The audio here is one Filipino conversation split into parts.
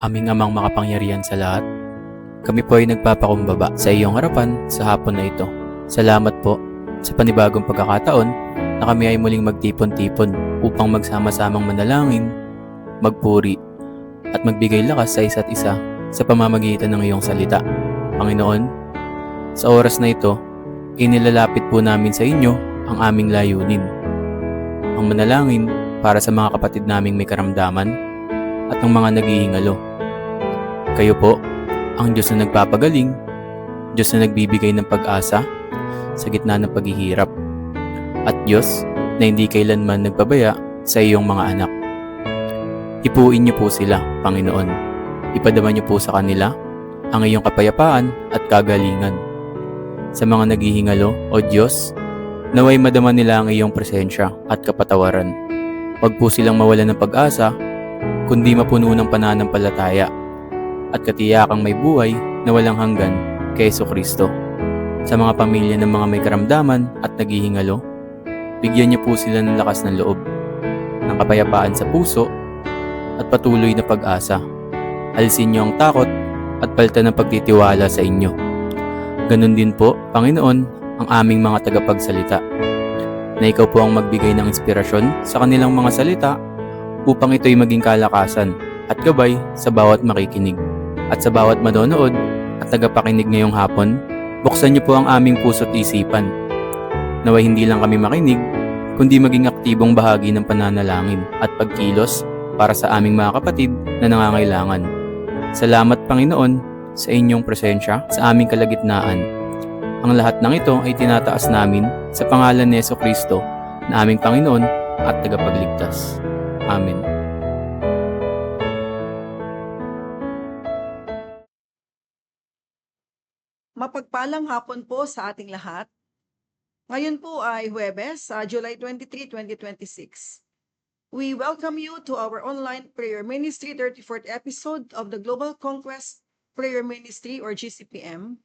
Aming Amang makapangyarihan sa lahat, kami po ay nagpapakumbaba sa iyong harapan sa hapon na ito. Salamat po sa panibagong pagkakataon na kami ay muling magtipon-tipon upang magsama-samang manalangin, magpuri, at magbigay lakas sa isa't isa sa pamamagitan ng iyong salita. Panginoon, sa oras na ito, inilalapit po namin sa inyo ang aming layunin. Ang manalangin para sa mga kapatid naming may karamdaman at ang mga naghihingalo. Kayo po, ang Diyos na nagpapagaling, Diyos na nagbibigay ng pag-asa sa gitna ng paghihirap, at Diyos na hindi kailanman nagpabaya sa iyong mga anak. Ipuin niyo po sila, Panginoon. Ipadama niyo po sa kanila ang iyong kapayapaan at kagalingan. Sa mga naghihingalo, O Diyos, naway madama nila ang iyong presensya at kapatawaran. Huwag po silang mawalan ng pag-asa, kundi mapuno ng pananampalataya at katiyakang may buhay na walang hanggan kay Jesucristo. Sa mga pamilya ng mga may karamdaman at naghihingalo, bigyan niyo po sila ng lakas ng loob, ng kapayapaan sa puso at patuloy na pag-asa. Alisin niyo ang takot at palitan ng pagtitiwala sa inyo. Ganon din po, Panginoon, ang aming mga tagapagsalita, na ikaw po ang magbigay ng inspirasyon sa kanilang mga salita upang ito'y maging kalakasan at gabay sa bawat makikinig. At sa bawat manonood at tagapakinig ngayong hapon, buksan niyo po ang aming puso't isipan. Naway hindi lang kami makinig, kundi maging aktibong bahagi ng pananalangin at pagkilos para sa aming mga kapatid na nangangailangan. Salamat, Panginoon, sa inyong presensya sa aming kalagitnaan. Ang lahat ng ito ay tinataas namin sa pangalan ni Jesucristo na aming Panginoon at tagapagligtas. Amen. Mapagpalang hapon po sa ating lahat. Ngayon po ay Huwebes, July 23, 2026. We welcome you to our online prayer ministry 34th episode of the Global Conquest Prayer Ministry or GCPM.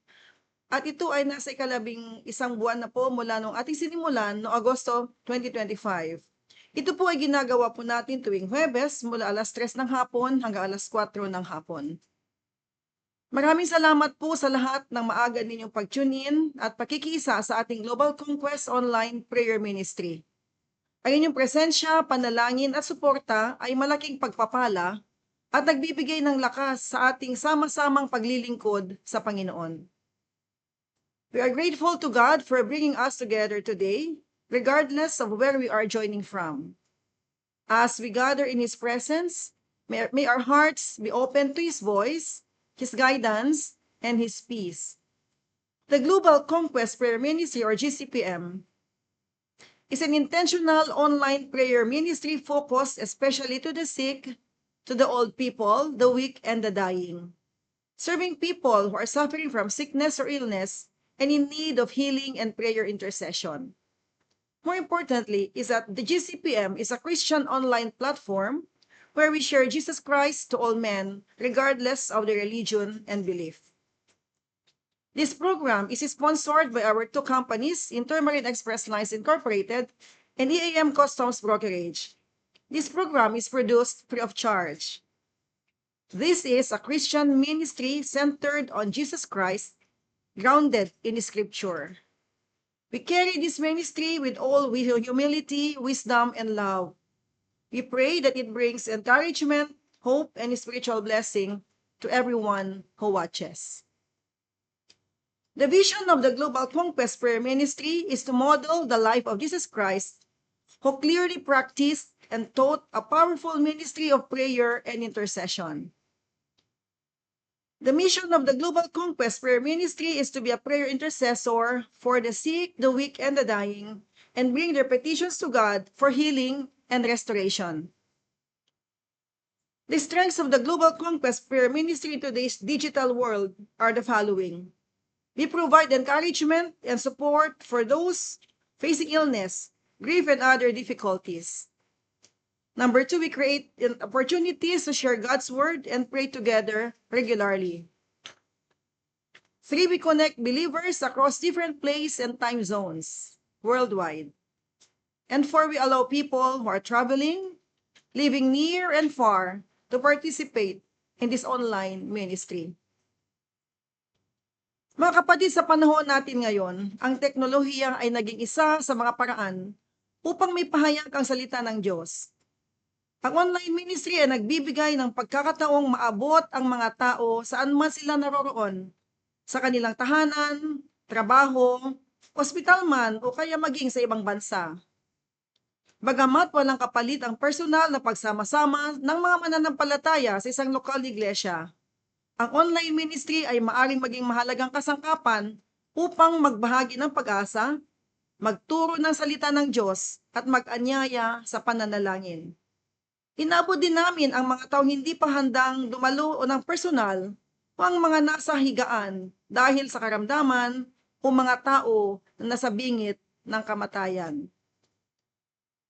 At ito ay nasa ikalabing isang buwan na po mula nung ating sinimulan noong Agosto 2025. Ito po ay ginagawa po natin tuwing Huwebes mula alas 3 ng hapon hanggang alas 4 ng hapon. Maraming salamat po sa lahat ng maaga ninyong pag-tune in at pakikiisa sa ating Global Conquest Online Prayer Ministry. Ang inyong presensya, panalangin at suporta ay malaking pagpapala at nagbibigay ng lakas sa ating sama-samang paglilingkod sa Panginoon. We are grateful to God for bringing us together today, regardless of where we are joining from. As we gather in His presence, may our hearts be open to His voice, His guidance, and His peace. The Global Conquest Prayer Ministry or GCPM is an intentional online prayer ministry focused especially to the sick, to the old people, the weak, and the dying. Serving people who are suffering from sickness or illness and in need of healing and prayer intercession. More importantly is that the GCPM is a Christian online platform where we share Jesus Christ to all men, regardless of their religion and belief. This program is sponsored by our two companies, Intermarine Express Lines Incorporated and EAM Customs Brokerage. This program is produced free of charge. This is a Christian ministry centered on Jesus Christ, grounded in Scripture. We carry this ministry with all humility, wisdom, and love. We pray that it brings encouragement, hope, and spiritual blessing to everyone who watches. The vision of the Global Conquest Prayer Ministry is to model the life of Jesus Christ, who clearly practiced and taught a powerful ministry of prayer and intercession. The mission of the Global Conquest Prayer Ministry is to be a prayer intercessor for the sick, the weak, and the dying, and bring their petitions to God for healing and restoration. The strengths of the Global Conquest Prayer Ministry in today's digital world are the following. We provide encouragement and support for those facing illness, grief, and other difficulties. Number 2, we create opportunities to share God's word and pray together regularly. 3, we connect believers across different places and time zones worldwide. And 4, we allow people who are traveling, living near and far, to participate in this online ministry. Mga kapatid, sa panahon natin ngayon, ang teknolohiya ay naging isa sa mga paraan upang may pahayag ang salita ng Diyos. Ang online ministry ay nagbibigay ng pagkakataong maabot ang mga tao saan man sila naroroon, sa kanilang tahanan, trabaho, ospital man o kaya maging sa ibang bansa. Bagamat walang kapalit ang personal na pagsama-sama ng mga mananampalataya sa isang lokal na iglesia, ang online ministry ay maaaring maging mahalagang kasangkapan upang magbahagi ng pag-asa, magturo ng salita ng Diyos at mag-anyaya sa pananalangin. Inabot din namin ang mga taong hindi pa handang dumalo o ng personal o ang mga nasa higaan dahil sa karamdaman o mga tao na nasa bingit ng kamatayan.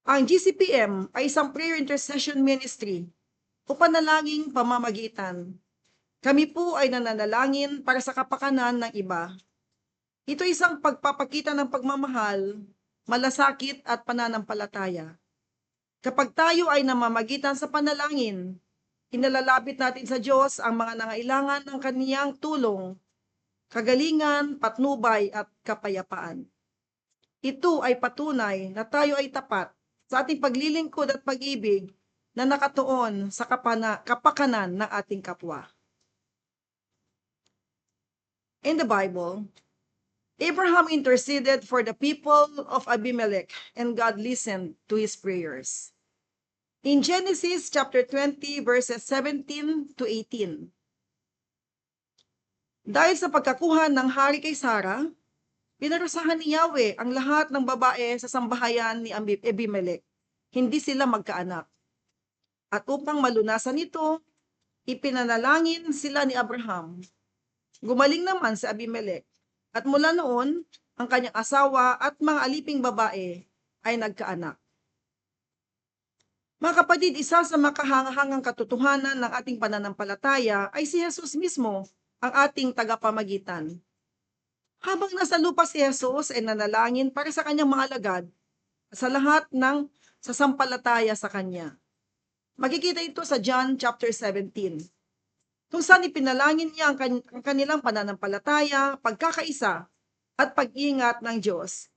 Ang GCPM ay isang prayer intercession ministry o panalangin pamamagitan. Kami po ay nananalangin para sa kapakanan ng iba. Ito ay isang pagpapakita ng pagmamahal, malasakit at pananampalataya. Kapag tayo ay namamagitan sa panalangin, inalalapit natin sa Diyos ang mga nangailangan ng kaniyang tulong, kagalingan, patnubay at kapayapaan. Ito ay patunay na tayo ay tapat sa ating paglilingkod at pag-ibig na nakatuon sa kapakanan ng ating kapwa. In the Bible, Abraham interceded for the people of Abimelech and God listened to his prayers. In Genesis chapter 20 verses 17 to 18. Dahil sa pagkakuha ng hari kay Sarah, pinarusahan ni Yahweh ang lahat ng babae sa sambahayan ni Abimelech. Hindi sila magkaanak. At upang malunasan ito, ipinanalangin sila ni Abraham. Gumaling naman si Abimelech, at mula noon, ang kanyang asawa at mga aliping babae ay nagkaanak. Mga kapatid, isa sa makahangahangang katotohanan ng ating pananampalataya ay si Jesus mismo, ang ating tagapamagitan. Habang nasa lupa si Jesus ay nanalangin para sa kanyang mga alagad, sa lahat ng sasampalataya sa kanya. Makikita ito sa John chapter 17. Kung saan ipinalangin niya ang kanilang pananampalataya, pagkakaisa, at pag-ingat ng Diyos.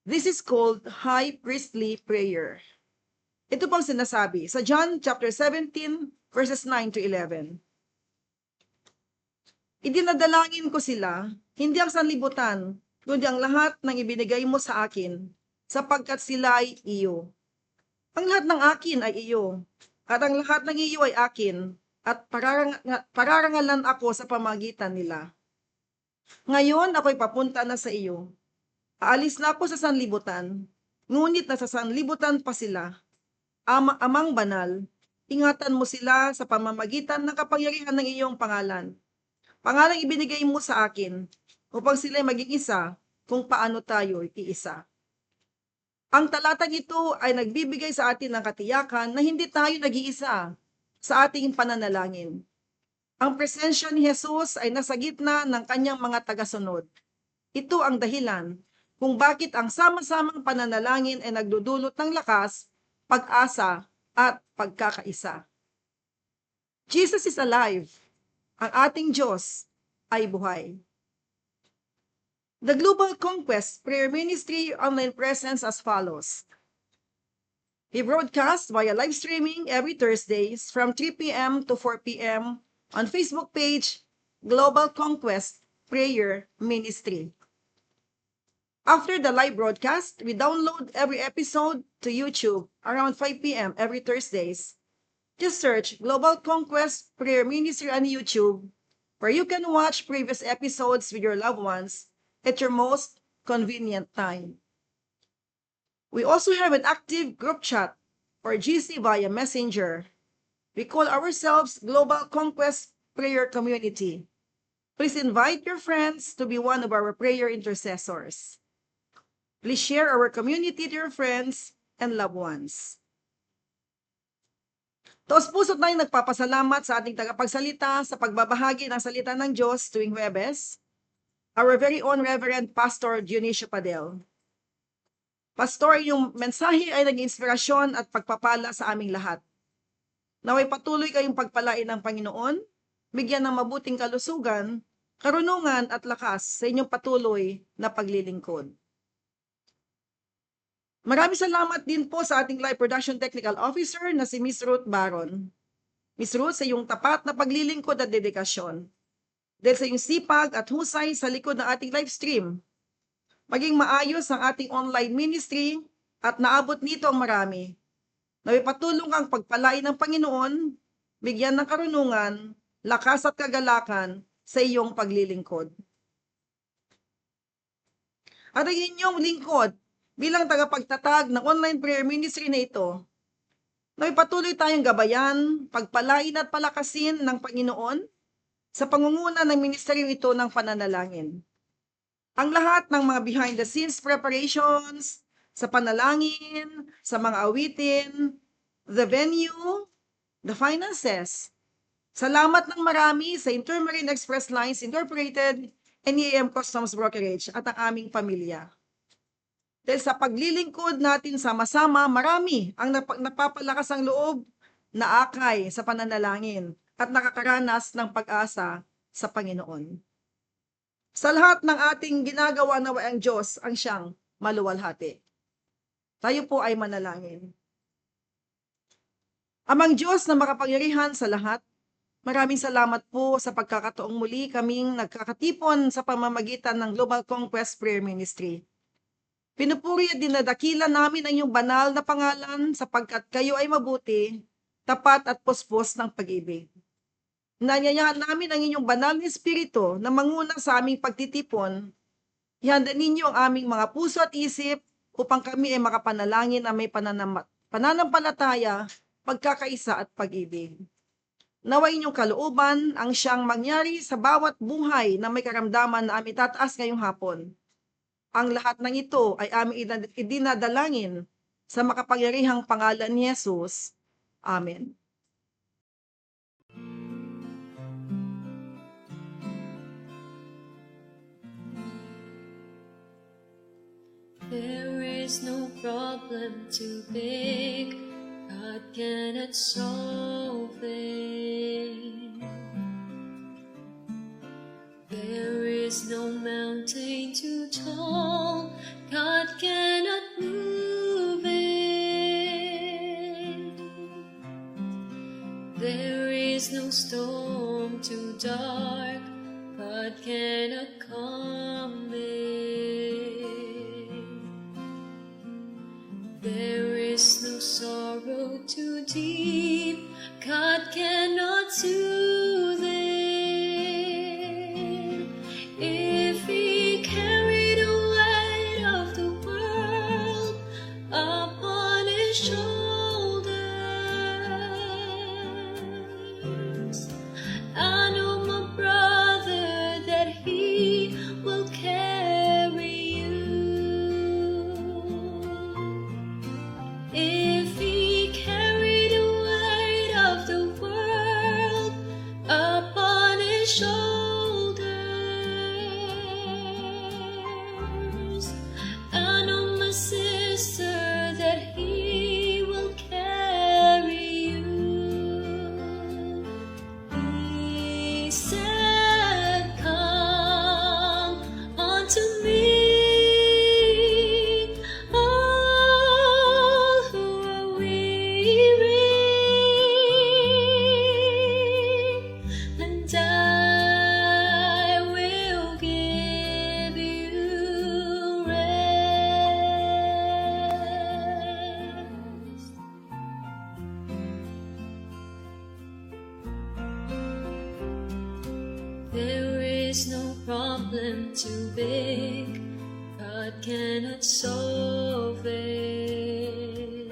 This is called high priestly prayer. Ito pang sinasabi sa John chapter 17 verses 9 to 11. Idinadalangin ko sila, hindi ang sanlibutan, kundi ang lahat ng ibinigay mo sa akin, sapagkat sila ay iyo. Ang lahat ng akin ay iyo, at ang lahat ng iyo ay akin, at pararangalan ako sa pamagitan nila. Ngayon ako'y papunta na sa iyo. Aalis na ako sa sanlibutan, ngunit nasa sanlibutan pa sila. Amang banal, ingatan mo sila sa pamamagitan ng kapangyarihan ng iyong pangalan. Pangalang ibinigay mo sa akin, upang sila'y maging isa kung paano tayo iisa. Ang talatang ito ay nagbibigay sa atin ng katiyakan na hindi tayo nag-iisa sa ating pananalangin. Ang presensya ni Jesus ay nasa gitna ng kanyang mga tagasunod. Ito ang dahilan kung bakit ang sama-samang pananalangin ay nagdudulot ng lakas, pag-asa, at pagkakaisa. Jesus is alive. Ang ating Diyos ay buhay. The Global Conquest Prayer Ministry online presence as follows. We broadcast via live streaming every Thursdays from 3 p.m. to 4 p.m. on Facebook page Global Conquest Prayer Ministry. After the live broadcast, we download every episode to YouTube around 5 p.m. every Thursdays. Just search Global Conquest Prayer Ministry on YouTube, where you can watch previous episodes with your loved ones at your most convenient time. We also have an active group chat or GC via Messenger. We call ourselves Global Conquest Prayer Community. Please invite your friends to be one of our prayer intercessors. Please share our community to your friends and loved ones. Taos-puso tayong nagpapasalamat sa ating tagapagsalita sa pagbabahagi ng salita ng Diyos tuwing Huwebes, our very own Reverend Pastor Dionisio Padel. Pastor, yung mensahe ay naging inspirasyon at pagpapala sa aming lahat. Naway patuloy kayong pagpalain ng Panginoon, bigyan ng mabuting kalusugan, karunungan at lakas sa inyong patuloy na paglilingkod. Maraming salamat din po sa ating live production technical officer na si Miss Ruth Baron. Miss Ruth, sa iyong tapat na paglilingkod at dedikasyon. Dahil sa iyong sipag at husay sa likod ng ating live stream, maging maayos ang ating online ministry at naabot nito ang marami. Naway patulong kang pagpalain ng Panginoon, bigyan ng karunungan, lakas at kagalakan sa iyong paglilingkod. At ang inyong lingkod bilang tagapagtatag ng online prayer ministry na ito, naway patuloy tayong gabayan, pagpalain at palakasin ng Panginoon sa pangunguna ng ministeryo ito ng pananalangin. Ang lahat ng mga behind the scenes preparations, sa panalangin, sa mga awitin, the venue, the finances. Salamat ng marami sa Intermarine Express Lines Incorporated, NEAM Customs Brokerage at ang aming pamilya. Dahil sa paglilingkod natin sama-sama, marami ang napapalakas ang loob na akay sa pananalangin at nakakaranas ng pag-asa sa Panginoon. Sa lahat ng ating ginagawa naway ang Diyos ang siyang maluwalhati. Tayo po ay manalangin. Amang Diyos na makapangyarihan sa lahat, maraming salamat po sa pagkakataong muli kaming nagkakatipon sa pamamagitan ng Global Conquest Prayer Ministry. Pinupuri at dinadakila namin ang iyong banal na pangalan sapagkat kayo ay mabuti, tapat at puspos ng pag-ibig. Nanyayahan namin ang inyong banal na espiritu na manguna sa aming pagtitipon. Ihanda ninyo ang aming mga puso at isip upang kami ay makapanalangin na may pananampalataya, pagkakaisa at pag-ibig. Naway inyong kalooban ang siyang mangyari sa bawat buhay na may karamdaman na aming tataas ngayong hapon. Ang lahat ng ito ay aming idinadalangin sa makapangyarihang pangalan ni Jesus. Amen. There is no problem too big, God cannot solve it. There is no mountain too tall, God cannot move it. There is no storm too dark, God cannot calm it. There is no sorrow too deep, God cannot soothe it. If He carried the weight of the world upon His shoulders, I know, my brother, that He will carry you. If He carried the weight of the world upon His shoulders, I know, my sister, that He will carry you. He said, "Come unto me, all who are weary, and I will give you rest." There is no problem too big, God cannot solve it.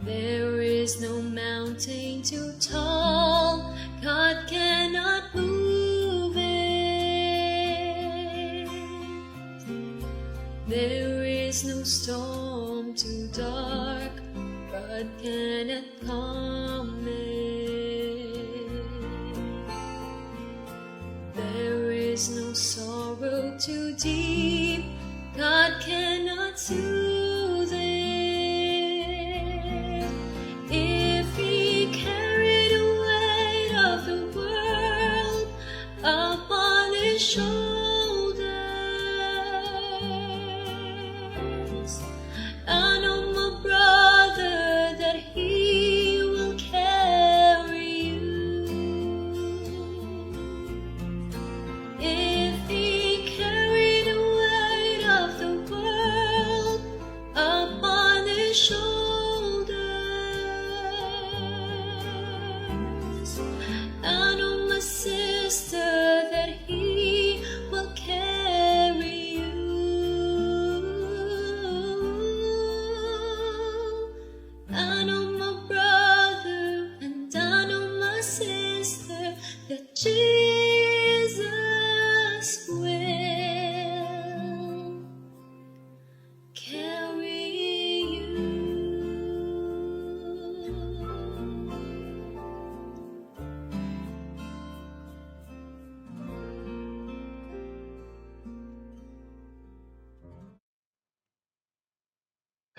There is no mountain too tall, God cannot move it. There is no storm too dark, God cannot calm it. There is no sorrow too deep, God cannot soothe it.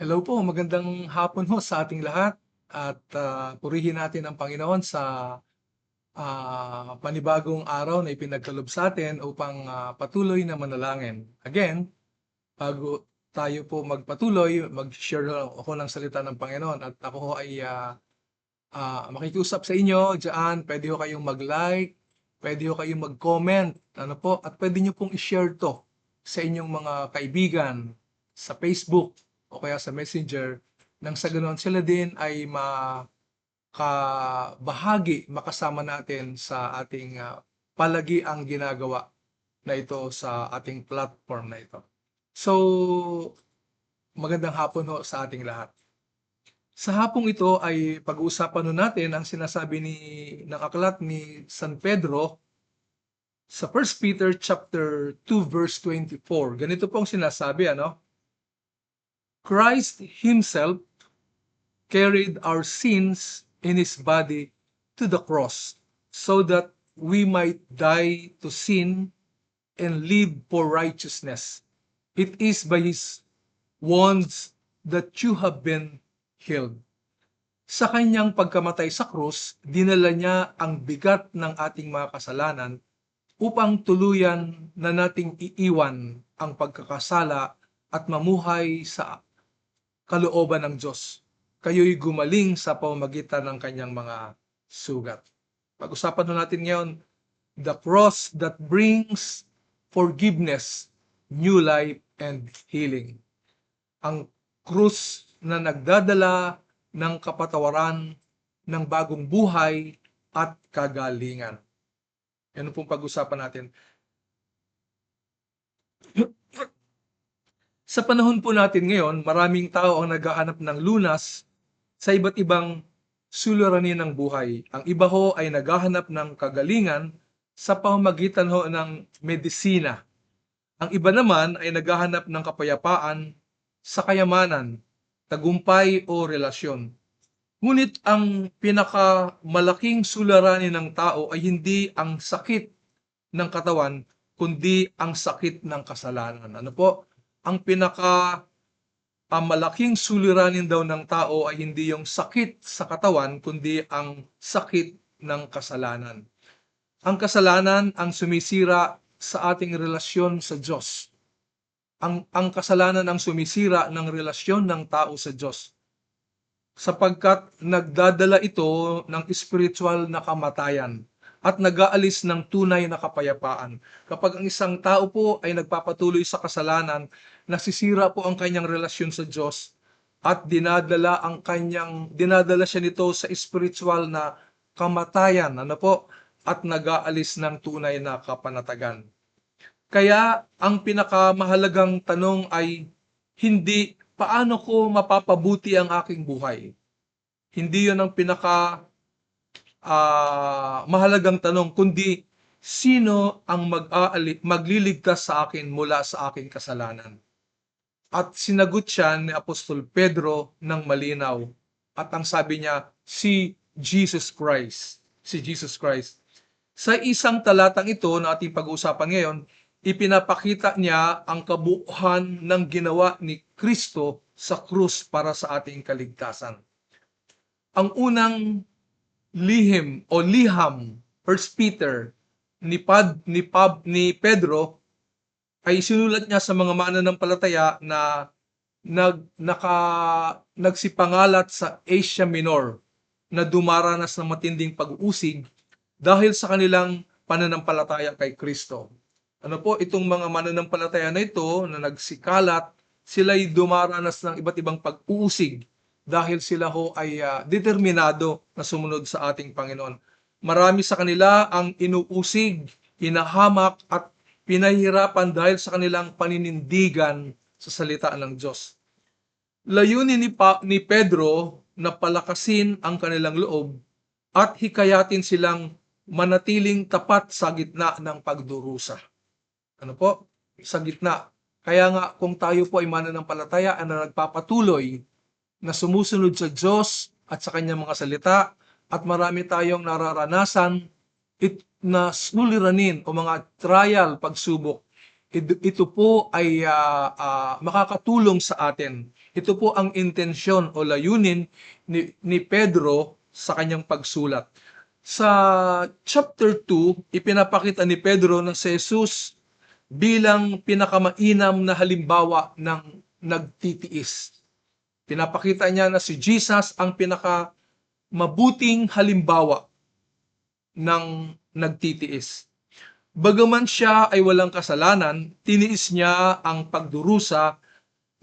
Hello po, magandang hapon ho sa ating lahat at purihin natin ang Panginoon sa panibagong araw na ipinagkaloob sa atin upang patuloy na manalangin. Again, bago tayo po magpatuloy, mag-share ako ng salita ng Panginoon at ako ho ay makikiusap sa inyo diyan. Pwede ho kayong mag-like, pwede ho kayong mag-comment, ano po, at pwede nyo pong i-share to sa inyong mga kaibigan sa Facebook o kaya sa Messenger nang sa ganoon sila din ay makasama natin sa ating palagiang ginagawa na ito sa ating platform na ito. So, magandang hapon ho sa ating lahat. Sa hapong ito ay pag-uusapan nun natin ang sinasabi ng aklat ni San Pedro sa 1 Peter chapter 2 verse 24. Ganito pong sinasabi, ano? Christ himself carried our sins in his body to the cross so that we might die to sin and live for righteousness. It is by his wounds that you have been healed. Sa kanyang pagkamatay sa krus, dinala niya ang bigat ng ating mga kasalanan upang tuluyan na nating iiwan ang pagkakasala at mamuhay sa kalooban ng Diyos. Kayo'y gumaling sa pamamagitan ng kanyang mga sugat. Pag-usapan natin ngayon, the cross that brings forgiveness, new life, and healing. Ang krus na nagdadala ng kapatawaran, ng bagong buhay, at kagalingan. Yan pong pag-usapan natin. Sa panahon po natin ngayon, maraming tao ang naghahanap ng lunas sa iba't ibang suliranin ng buhay. Ang iba ho ay naghahanap ng kagalingan sa pamamagitan ho ng medisina. Ang iba naman ay naghahanap ng kapayapaan sa kayamanan, tagumpay o relasyon. Ngunit ang pinakamalaking suliranin ng tao ay hindi ang sakit ng katawan, kundi ang sakit ng kasalanan. Ano po? Ang malaking suliranin daw ng tao ay hindi yung sakit sa katawan, kundi ang sakit ng kasalanan. Ang kasalanan ang sumisira sa ating relasyon sa Diyos. Ang kasalanan ang sumisira ng relasyon ng tao sa Diyos. Sapagkat nagdadala ito ng spiritual na kamatayan at nag-aalis ng tunay na kapayapaan. Kapag ang isang tao po ay nagpapatuloy sa kasalanan, nasisira po ang kanyang relasyon sa Diyos at dinadala siya nito sa spiritual na kamatayan, ano po, at nag-aalis ng tunay na kapanatagan. Kaya ang pinakamahalagang tanong ay hindi paano ko mapapabuti ang aking buhay. Hindi 'yon ang mahalagang tanong, kundi sino ang magliligtas sa akin mula sa aking kasalanan. At sinagot siya ni Apostol Pedro ng malinaw. At ang sabi niya, si Jesus Christ. Si Jesus Christ. Sa isang talatang ito na ating pag-uusapan ngayon, ipinapakita niya ang kabuuan ng ginawa ni Kristo sa krus para sa ating kaligtasan. Ang unang liham, 1 Peter ni Pedro ay sinulat niya sa mga mananampalataya na nagsipangalat sa Asia Minor na dumaranas ng matinding pag-uusig dahil sa kanilang pananampalataya kay Kristo. Ano po, itong mga mananampalataya na ito na nagsikalat, sila'y dumaranas ng iba't ibang pag-uusig dahil sila ho ay determinado na sumunod sa ating Panginoon. Marami sa kanila ang inuusig, inahamak at pinahihirapan dahil sa kanilang paninindigan sa salita ng Diyos. Layunin ni Pedro na palakasin ang kanilang loob at hikayatin silang manatiling tapat sa gitna ng pagdurusa. Ano po? Sa gitna. Kaya nga kung tayo po ay mananampalataya na nagpapatuloy na sumusunod sa Diyos at sa kanyang mga salita at marami tayong nararanasan na suliranin o mga trial, pagsubok, ito po ay makakatulong sa atin. Ito po ang intensyon o layunin ni Pedro sa kanyang pagsulat. Sa chapter 2, ipinapakita ni Pedro na si Jesus bilang pinakamainam na halimbawa ng nagtitiis. Pinapakita niya na si Jesus ang pinakamabuting halimbawa ng nagtitiis. Bagaman siya ay walang kasalanan, tiniis niya ang pagdurusa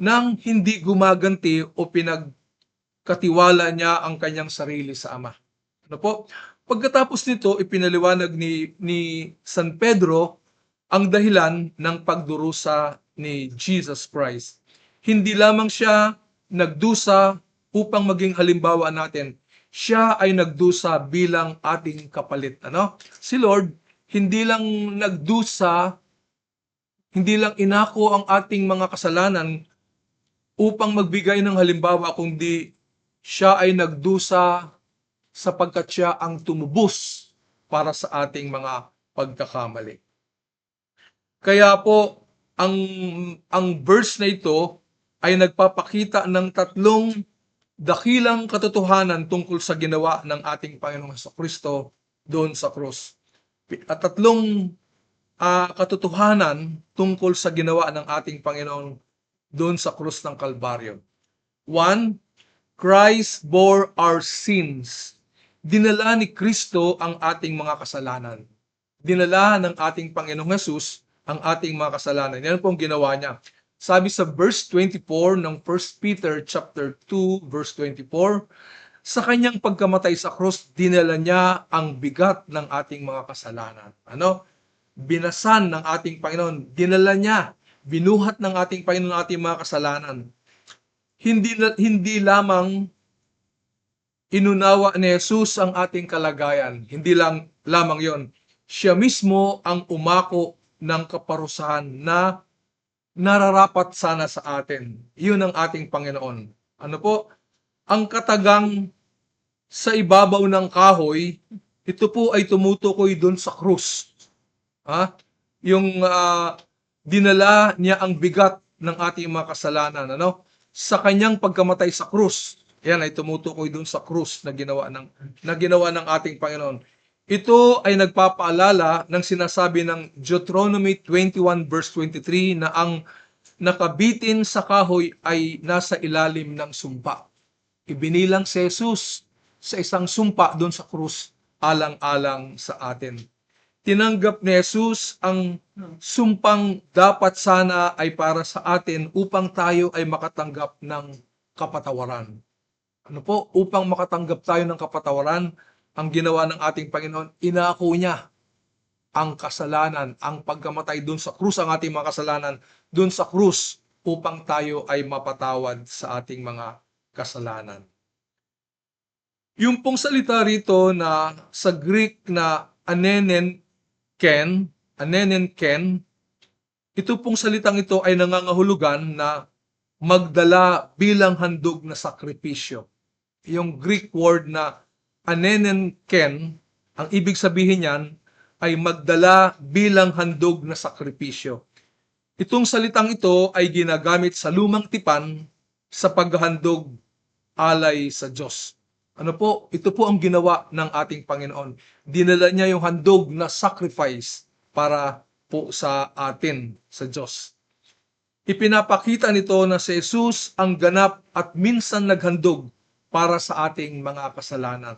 nang hindi gumaganti o pinagkatiwala niya ang kanyang sarili sa Ama. Ano po? Pagkatapos nito, ipinaliwanag ni San Pedro ang dahilan ng pagdurusa ni Jesus Christ. Hindi lamang siya nagdusa upang maging halimbawa natin. Siya ay nagdusa bilang ating kapalit. Ano? Si Lord, hindi lang nagdusa, hindi lang inako ang ating mga kasalanan upang magbigay ng halimbawa, kundi siya ay nagdusa sapagkat siya ang tumubos para sa ating mga pagkakamali. Kaya po, ang verse na ito ay nagpapakita ng tatlong dakilang katotohanan tungkol sa ginawa ng ating Panginoong Jesucristo doon sa krus. At tatlong katotohanan tungkol sa ginawa ng ating Panginoon doon sa krus ng Kalbaryo. 1, Christ bore our sins. Dinala ni Kristo ang ating mga kasalanan. Dinala ng ating Panginoong Jesus ang ating mga kasalanan. Yan po ang ginawa niya. Sabi sa verse 24 ng 1 Peter chapter 2 verse 24, sa kanyang pagkamatay sa krus, dinala niya ang bigat ng ating mga kasalanan. Ano? Binasan ng ating Panginoon. Dinala niya, binuhat ng ating Panginoon ang ating mga kasalanan. Hindi lamang inunawa ni Jesus ang ating kalagayan. Hindi lang lamang yon. Siya mismo ang umako ng kaparusahan na nararapat sana sa atin. Yun ang ating Panginoon. Ano po? Ang katagang sa ibabaw ng kahoy, ito po ay tumutukoy doon sa krus. Yung dinala niya ang bigat ng ating mga kasalanan. Ano? Sa kanyang pagkamatay sa krus, yan ay tumutukoy doon sa krus na ginawa ng ating Panginoon. Ito ay nagpapaalala ng sinasabi ng Deuteronomy 21 verse 23 na ang nakabitin sa kahoy ay nasa ilalim ng sumpa. Ibinilang si Jesus sa isang sumpa doon sa krus, alang-alang sa atin. Tinanggap ni Jesus ang sumpang dapat sana ay para sa atin upang tayo ay makatanggap ng kapatawaran. Ano po? Upang makatanggap tayo ng kapatawaran, ang ginawa ng ating Panginoon, inako niya ang kasalanan, ang pagkamatay doon sa krus, ang ating mga kasalanan doon sa krus upang tayo ay mapatawad sa ating mga kasalanan. Yung pong salita rito na sa Greek na anenenken, ito pong salitang ito ay nangangahulugan na magdala bilang handog na sakripisyo. Yung Greek word na anenenken, ang ibig sabihin niyan ay magdala bilang handog na sakripisyo. Itong salitang ito ay ginagamit sa lumang tipan sa paghahandog alay sa Diyos. Ano po? Ito po ang ginawa ng ating Panginoon. Dinala niya yung handog na sacrifice para po sa atin, sa Diyos. Ipinapakita nito na si Jesus ang ganap at minsan naghandog para sa ating mga kasalanan.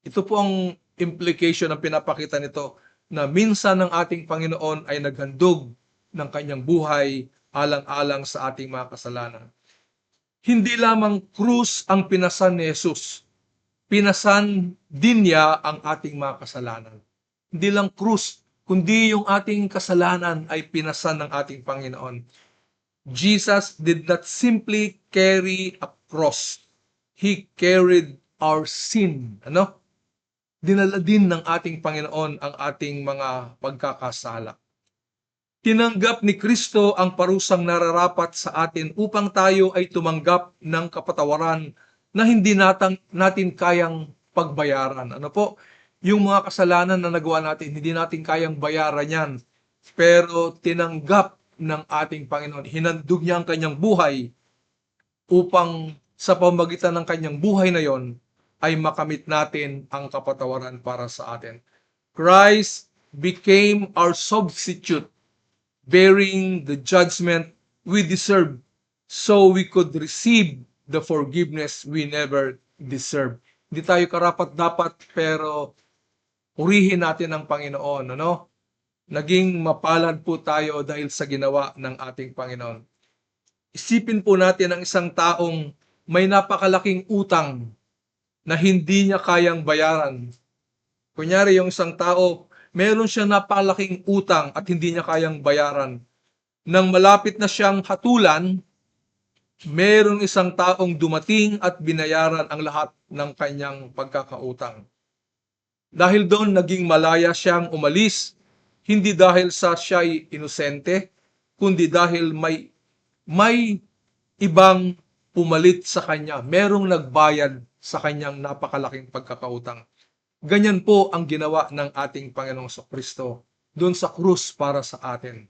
Ito po ang implication ng pinapakita nito na minsan ang ating Panginoon ay naghandog ng kanyang buhay alang-alang sa ating mga kasalanan. Hindi lamang krus ang pinasan ni Jesus. Pinasan din niya ang ating mga kasalanan. Hindi lang krus, kundi yung ating kasalanan ay pinasan ng ating Panginoon. Jesus did not simply carry a cross. He carried our sin. Ano? Dinala din ng ating Panginoon ang ating mga pagkakasala. Tinanggap ni Kristo ang parusang nararapat sa atin upang tayo ay tumanggap ng kapatawaran na hindi natin kayang pagbayaran. Ano po? Yung mga kasalanan na nagawa natin, hindi natin kayang bayaran yan. Pero tinanggap ng ating Panginoon. Hinandog niya ang kanyang buhay upang sa pamamagitan ng kanyang buhay na yon ay makamit natin ang kapatawaran para sa atin. Christ became our substitute, bearing the judgment we deserve, so we could receive the forgiveness we never deserve. Hindi tayo karapat-dapat, pero purihin natin ang Panginoon. Ano? Naging mapalad po tayo dahil sa ginawa ng ating Panginoon. Isipin po natin ang isang taong may napakalaking utang na hindi niya kayang bayaran. Kunyari, yung isang tao, meron siyang napakalaking utang at hindi niya kayang bayaran. Nang malapit na siyang hatulan, meron isang taong dumating at binayaran ang lahat ng kanyang pagkakautang. Dahil doon, naging malaya siyang umalis, hindi dahil sa siya'y inosente, kundi dahil may ibang pumalit sa kanya. Merong nagbayad sa kanyang napakalaking pagkakautang. Ganyan po ang ginawa ng ating Panginoong Kristo doon sa krus para sa atin.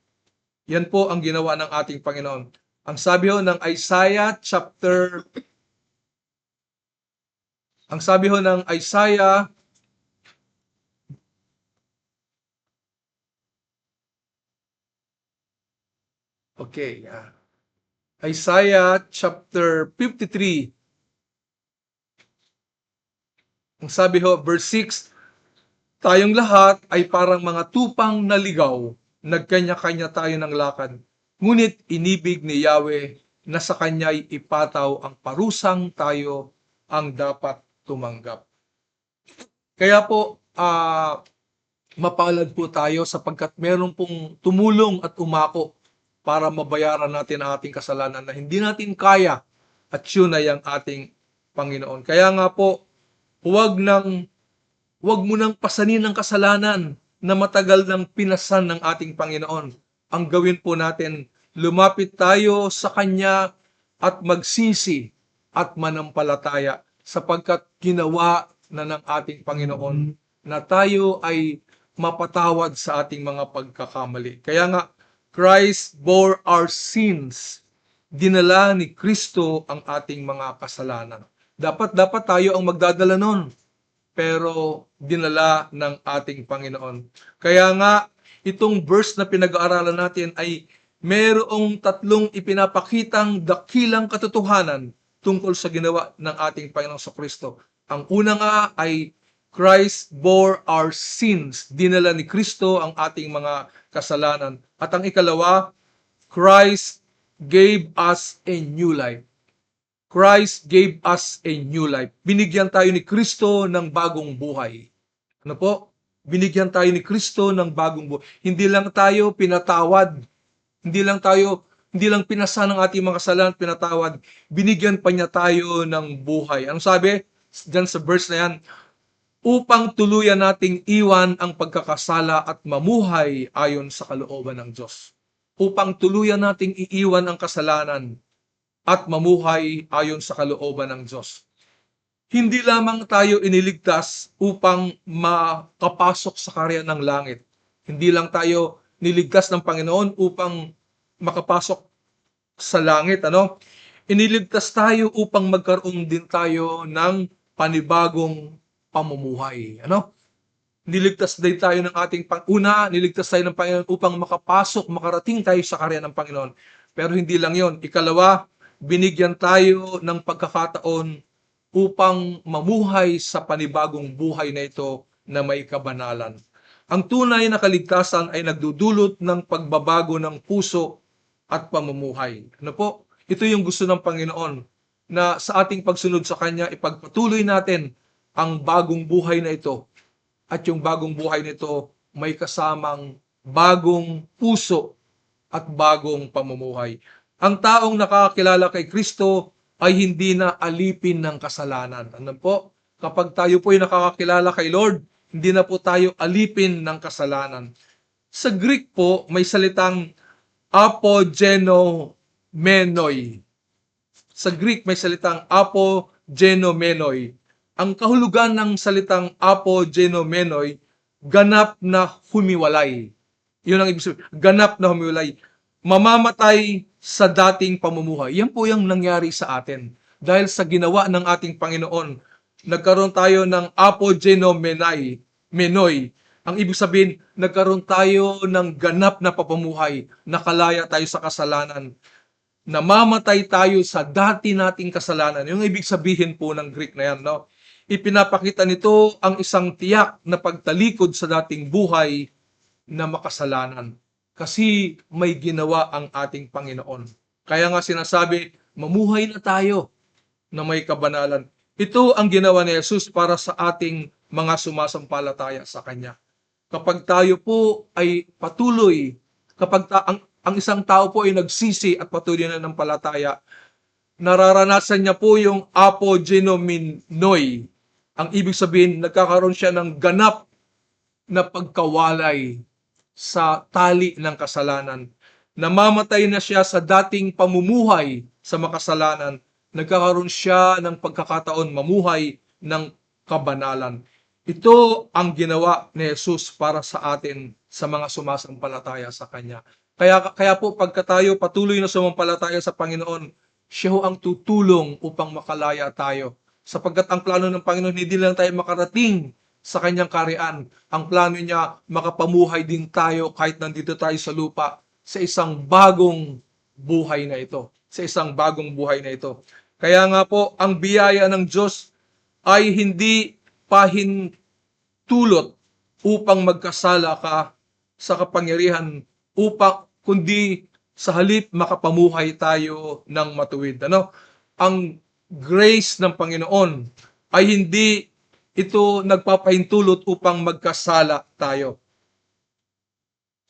Yan po ang ginawa ng ating Panginoon. Ang sabi ho ng Isaiah Isaiah chapter 53. Ang sabi ho, verse 6, tayong lahat ay parang mga tupang naligaw, nagkanya-kanya tayo ng lakad. Ngunit inibig ni Yahweh na sa kanya'y ipataw ang parusang tayo ang dapat tumanggap. Kaya po, mapalad po tayo sapagkat meron pong tumulong at umako para mabayaran natin ang ating kasalanan na hindi natin kaya, at yun ay ang ating Panginoon. Kaya nga po, huwag mo nang pasanin ng kasalanan na matagal nang pinasan ng ating Panginoon. Ang gawin po natin, lumapit tayo sa Kanya at magsisi at manampalataya sapagkat ginawa na ng ating Panginoon na tayo ay mapatawad sa ating mga pagkakamali. Kaya nga, Christ bore our sins. Dinala ni Kristo ang ating mga kasalanan. Dapat tayo ang magdadala nun, pero dinala ng ating Panginoon. Kaya nga, itong verse na pinag-aaralan natin ay mayroong tatlong ipinapakitang dakilang katotohanan tungkol sa ginawa ng ating Panginoong Kristo. Ang una nga ay Christ bore our sins. Dinala ni Kristo ang ating mga kasalanan. At ang ikalawa, Christ gave us a new life. Christ gave us a new life. Binigyan tayo ni Kristo ng bagong buhay. Ano po? Binigyan tayo ni Kristo ng bagong buhay. Hindi lang tayo pinatawad. Hindi lang pinasa ng ating mga kasalanan, pinatawad. Binigyan pa niya tayo ng buhay. Ano sabi? Diyan sa verse na yan, upang tuluyan nating iwan ang pagkakasala at mamuhay ayon sa kalooban ng Diyos. Upang tuluyan nating iiwan ang kasalanan at mamuhay ayon sa kalooban ng Diyos. Hindi lamang tayo iniligtas upang makapasok sa kaharian ng langit. Hindi lang tayo niligtas ng Panginoon upang makapasok sa langit. Iniligtas tayo upang magkaroon din tayo ng panibagong pamumuhay. Niligtas din tayo ng ating niligtas tayo ng Panginoon upang makarating tayo sa kaharian ng Panginoon. Pero hindi lang yon. Ikalawa, binigyan tayo ng pagkakataon upang mamuhay sa panibagong buhay na ito na may kabanalan. Ang tunay na kaligtasan ay nagdudulot ng pagbabago ng puso at pamumuhay. Ito yung gusto ng Panginoon, na sa ating pagsunod sa Kanya, ipagpatuloy natin ang bagong buhay na ito. At yung bagong buhay nito may kasamang bagong puso at bagong pamumuhay. Ang taong nakakakilala kay Kristo ay hindi na alipin ng kasalanan. Kapag tayo po ay nakakakilala kay Lord, hindi na po tayo alipin ng kasalanan. Sa Greek po, may salitang apogenomenoy. Sa Greek, may salitang apogenomenoy. Ang kahulugan ng salitang apogenomenoy, ganap na humiwalay. Yun ang ibig sabihin, ganap na humiwalay. mamamatay sa dating pamumuhay. Yan po yung nangyari sa atin. Dahil sa ginawa ng ating Panginoon, nagkaroon tayo ng menoy. Ang ibig sabihin, nagkaroon tayo ng ganap na papamuhay, nakalaya tayo sa kasalanan, namamatay tayo sa dati nating kasalanan. Yung ibig sabihin po ng Greek na yan, no? Ipinapakita nito ang isang tiyak na pagtalikod sa dating buhay na makasalanan. Kasi may ginawa ang ating Panginoon. Kaya nga sinasabi, mamuhay na tayo na may kabanalan. Ito ang ginawa ni Jesus para sa ating mga sumasampalataya sa Kanya. Kapag tayo po ay patuloy, ang isang tao po ay nagsisi at patuloy na ng palataya, nararanasan niya po yung apogenomenoy. Ang ibig sabihin, nagkakaroon siya ng ganap na pagkawalay sa tali ng kasalanan. Namamatay na siya sa dating pamumuhay sa makasalanan. Nagkakaroon siya ng pagkakataon mamuhay ng kabanalan. Ito ang ginawa ni Jesus para sa atin sa mga sumasampalataya sa Kanya. Kaya po pagka tayo patuloy na sumampalataya sa Panginoon, siya ho ang tutulong upang makalaya tayo. Sapagkat ang plano ng Panginoon, hindi lang tayo makarating sa Kanyang kaharian. Ang plano niya, makapamuhay din tayo kahit nandito tayo sa lupa sa isang bagong buhay na ito. Sa isang bagong buhay na ito. Kaya nga po, ang biyaya ng Diyos ay hindi pahintulot upang magkasala ka sa kapangyarihan kundi sa halip makapamuhay tayo ng matuwid. Ang grace ng Panginoon ay hindi ito nagpapahintulot upang magkasala tayo.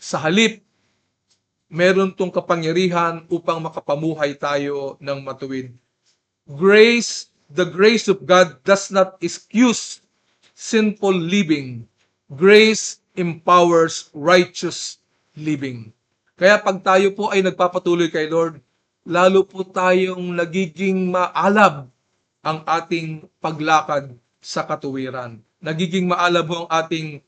Sa halip, meron tong kapangyarihan upang makapamuhay tayo ng matuwid. The grace of God does not excuse sinful living. Grace empowers righteous living. Kaya pag tayo po ay nagpapatuloy kay Lord, lalo po tayong nagiging maalab ang ating paglakad sa katuwiran. Nagiging maalab po ang ating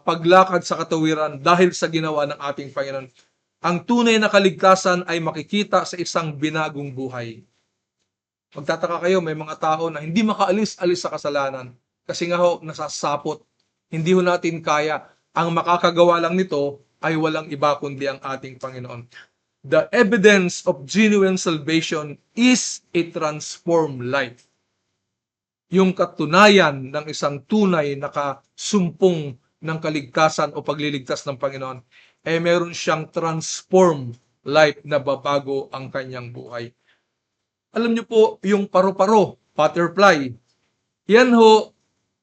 paglakad sa katuwiran dahil sa ginawa ng ating Panginoon. Ang tunay na kaligtasan ay makikita sa isang binagong buhay. Magtataka kayo, may mga tao na hindi makaalis-alis sa kasalanan kasi nga ho, nasasapot. Hindi ho natin kaya. Ang makakagawa lang nito ay walang iba kundi ang ating Panginoon. The evidence of genuine salvation is a transformed life. Yung katunayan ng isang tunay na kasumpong ng kaligtasan o pagliligtas ng Panginoon, meron siyang transformed life na babago ang kanyang buhay. Alam niyo po, yung paru-paro, butterfly, yan ho,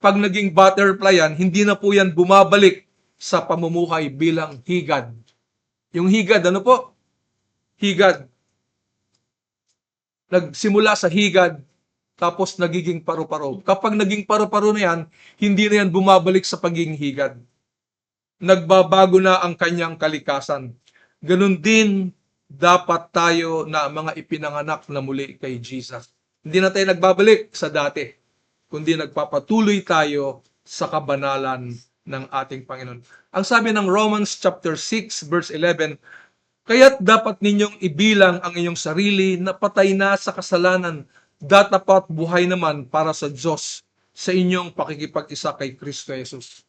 pag naging butterfly yan, hindi na po yan bumabalik sa pamumuhay bilang higad. Yung higad, ano po? Higad. Nagsimula sa higad, tapos nagiging paru-paro. Kapag naging paru-paro na yan, hindi na yan bumabalik sa pagiging higad. Nagbabago na ang kanyang kalikasan. Ganun din, dapat tayo na mga ipinanganak na muli kay Jesus. Hindi na tayo nagbabalik sa dati, kundi nagpapatuloy tayo sa kabanalan ng ating Panginoon. Ang sabi ng Romans chapter 6 verse 11, kaya't dapat ninyong ibilang ang inyong sarili na patay na sa kasalanan, datapat buhay naman para sa Diyos sa inyong pakikipag-isa kay Kristo Jesus.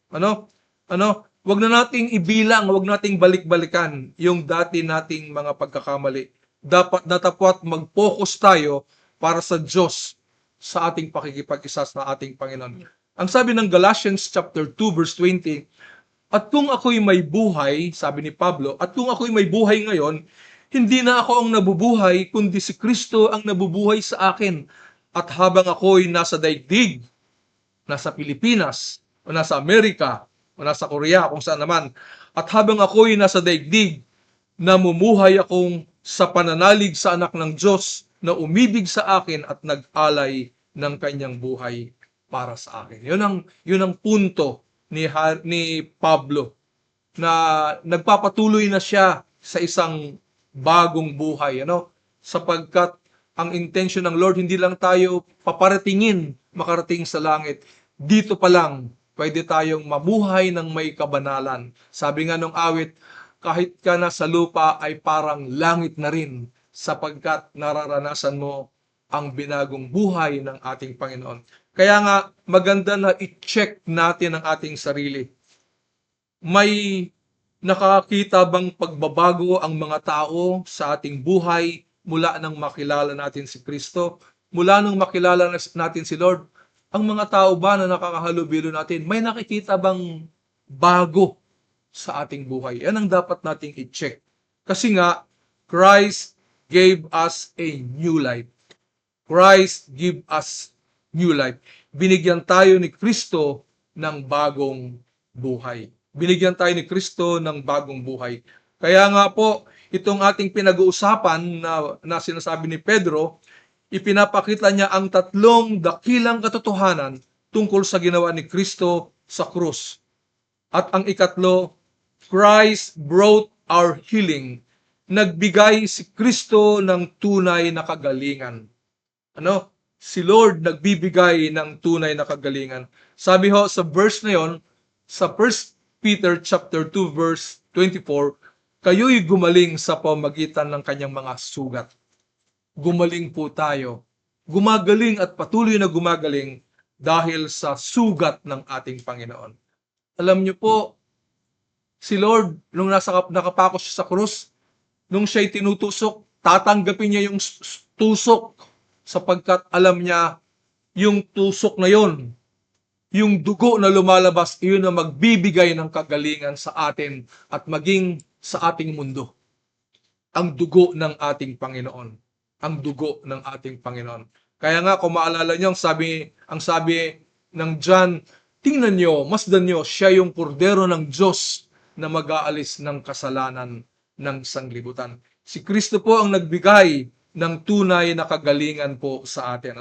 Wag na nating ibilang, wag nating balik-balikan yung dati nating mga pagkakamali. Dapat mag-focus tayo para sa Diyos sa ating pakikipag-isa sa ating Panginoon. Ang sabi ng Galatians chapter 2 verse 20, at kung ako'y may buhay, sabi ni Pablo, at kung ako'y may buhay ngayon, hindi na ako ang nabubuhay, kundi si Kristo ang nabubuhay sa akin. At habang ako'y nasa daigdig, nasa Pilipinas, o nasa Amerika, o nasa Korea, kung saan naman, at habang ako'y nasa daigdig, namumuhay akong sa pananalig sa anak ng Diyos na umibig sa akin at nag-alay ng kanyang buhay para sa akin. Yun ang punto ni Pablo na nagpapatuloy na siya sa isang bagong buhay, sapagkat ang intention ng Lord, hindi lang tayo paparatingin makarating sa langit. Dito pa lang pwede tayong mamuhay ng may kabanalan. Sabi nga nung awit, kahit ka na sa lupa ay parang langit na rin sapagkat nararanasan mo ang binagong buhay ng ating Panginoon. Kaya nga, maganda na i-check natin ang ating sarili. May nakakita bang pagbabago ang mga tao sa ating buhay mula nang makilala natin si Kristo? Mula nang makilala natin si Lord, ang mga tao ba na nakakahalubilo natin, may nakikita bang bago sa ating buhay? Yan ang dapat nating i-check. Kasi nga, Christ gave us a new life. Christ give us new life. Binigyan tayo ni Kristo ng bagong buhay. Binigyan tayo ni Kristo ng bagong buhay. Kaya nga po, itong ating pinag-uusapan na sinasabi ni Pedro, ipinapakita niya ang tatlong dakilang katotohanan tungkol sa ginawa ni Kristo sa krus. At ang ikatlo, Christ brought our healing. Nagbigay si Kristo ng tunay na kagalingan. Si Lord nagbibigay ng tunay na kagalingan. Sabi ho sa verse na yon, sa 1 Peter chapter 2 verse 24, kayo'y gumaling sa pamamagitan ng kanyang mga sugat. Gumaling po tayo. Gumagaling at patuloy na gumagaling dahil sa sugat ng ating Panginoon. Alam niyo po, si Lord, nung nakapako siya sa krus, nung siya'y tinutusok, tatanggapin niya yung tusok sapagkat alam niya yung tusok na yon, yung dugo na lumalabas, iyon na magbibigay ng kagalingan sa atin at maging sa ating mundo. Ang dugo ng ating Panginoon. Ang dugo ng ating Panginoon. Kaya nga, kung maalala niyo, ang sabi ng John, tingnan niyo, masdan niyo, siya yung kordero ng Diyos na mag-aalis ng kasalanan ng sanglibutan. Si Kristo po ang nagbigay ng tunay na kagalingan po sa atin.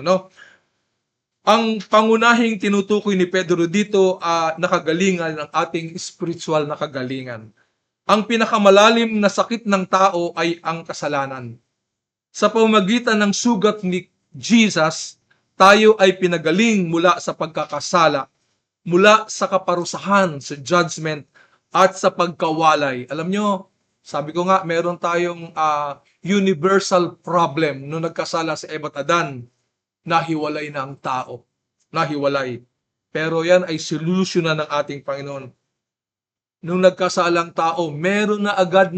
Ang pangunahing tinutukoy ni Pedro dito, nakagalingan ng ating spiritual na kagalingan. Ang pinakamalalim na sakit ng tao ay ang kasalanan. Sa pamamagitan ng sugat ni Jesus, tayo ay pinagaling mula sa pagkakasala, mula sa kaparusahan, sa judgment, at sa pagkawalay. Alam nyo, sabi ko nga, meron tayong universal problem nung nagkasala si Eva at Adan. Nahiwalay na ang tao. Nahiwalay. Pero yan ay solution na ng ating Panginoon. Nung nagkasalang tao, meron na agad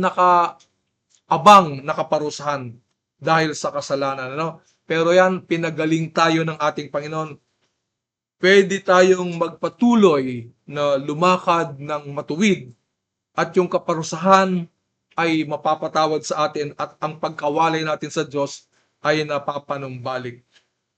nakaparusahan dahil sa kasalanan. Pero yan, pinagaling tayo ng ating Panginoon. Pwede tayong magpatuloy na lumakad ng matuwid at yung kaparusahan ay mapapatawad sa atin at ang pagkawalay natin sa Diyos ay napapanumbalik.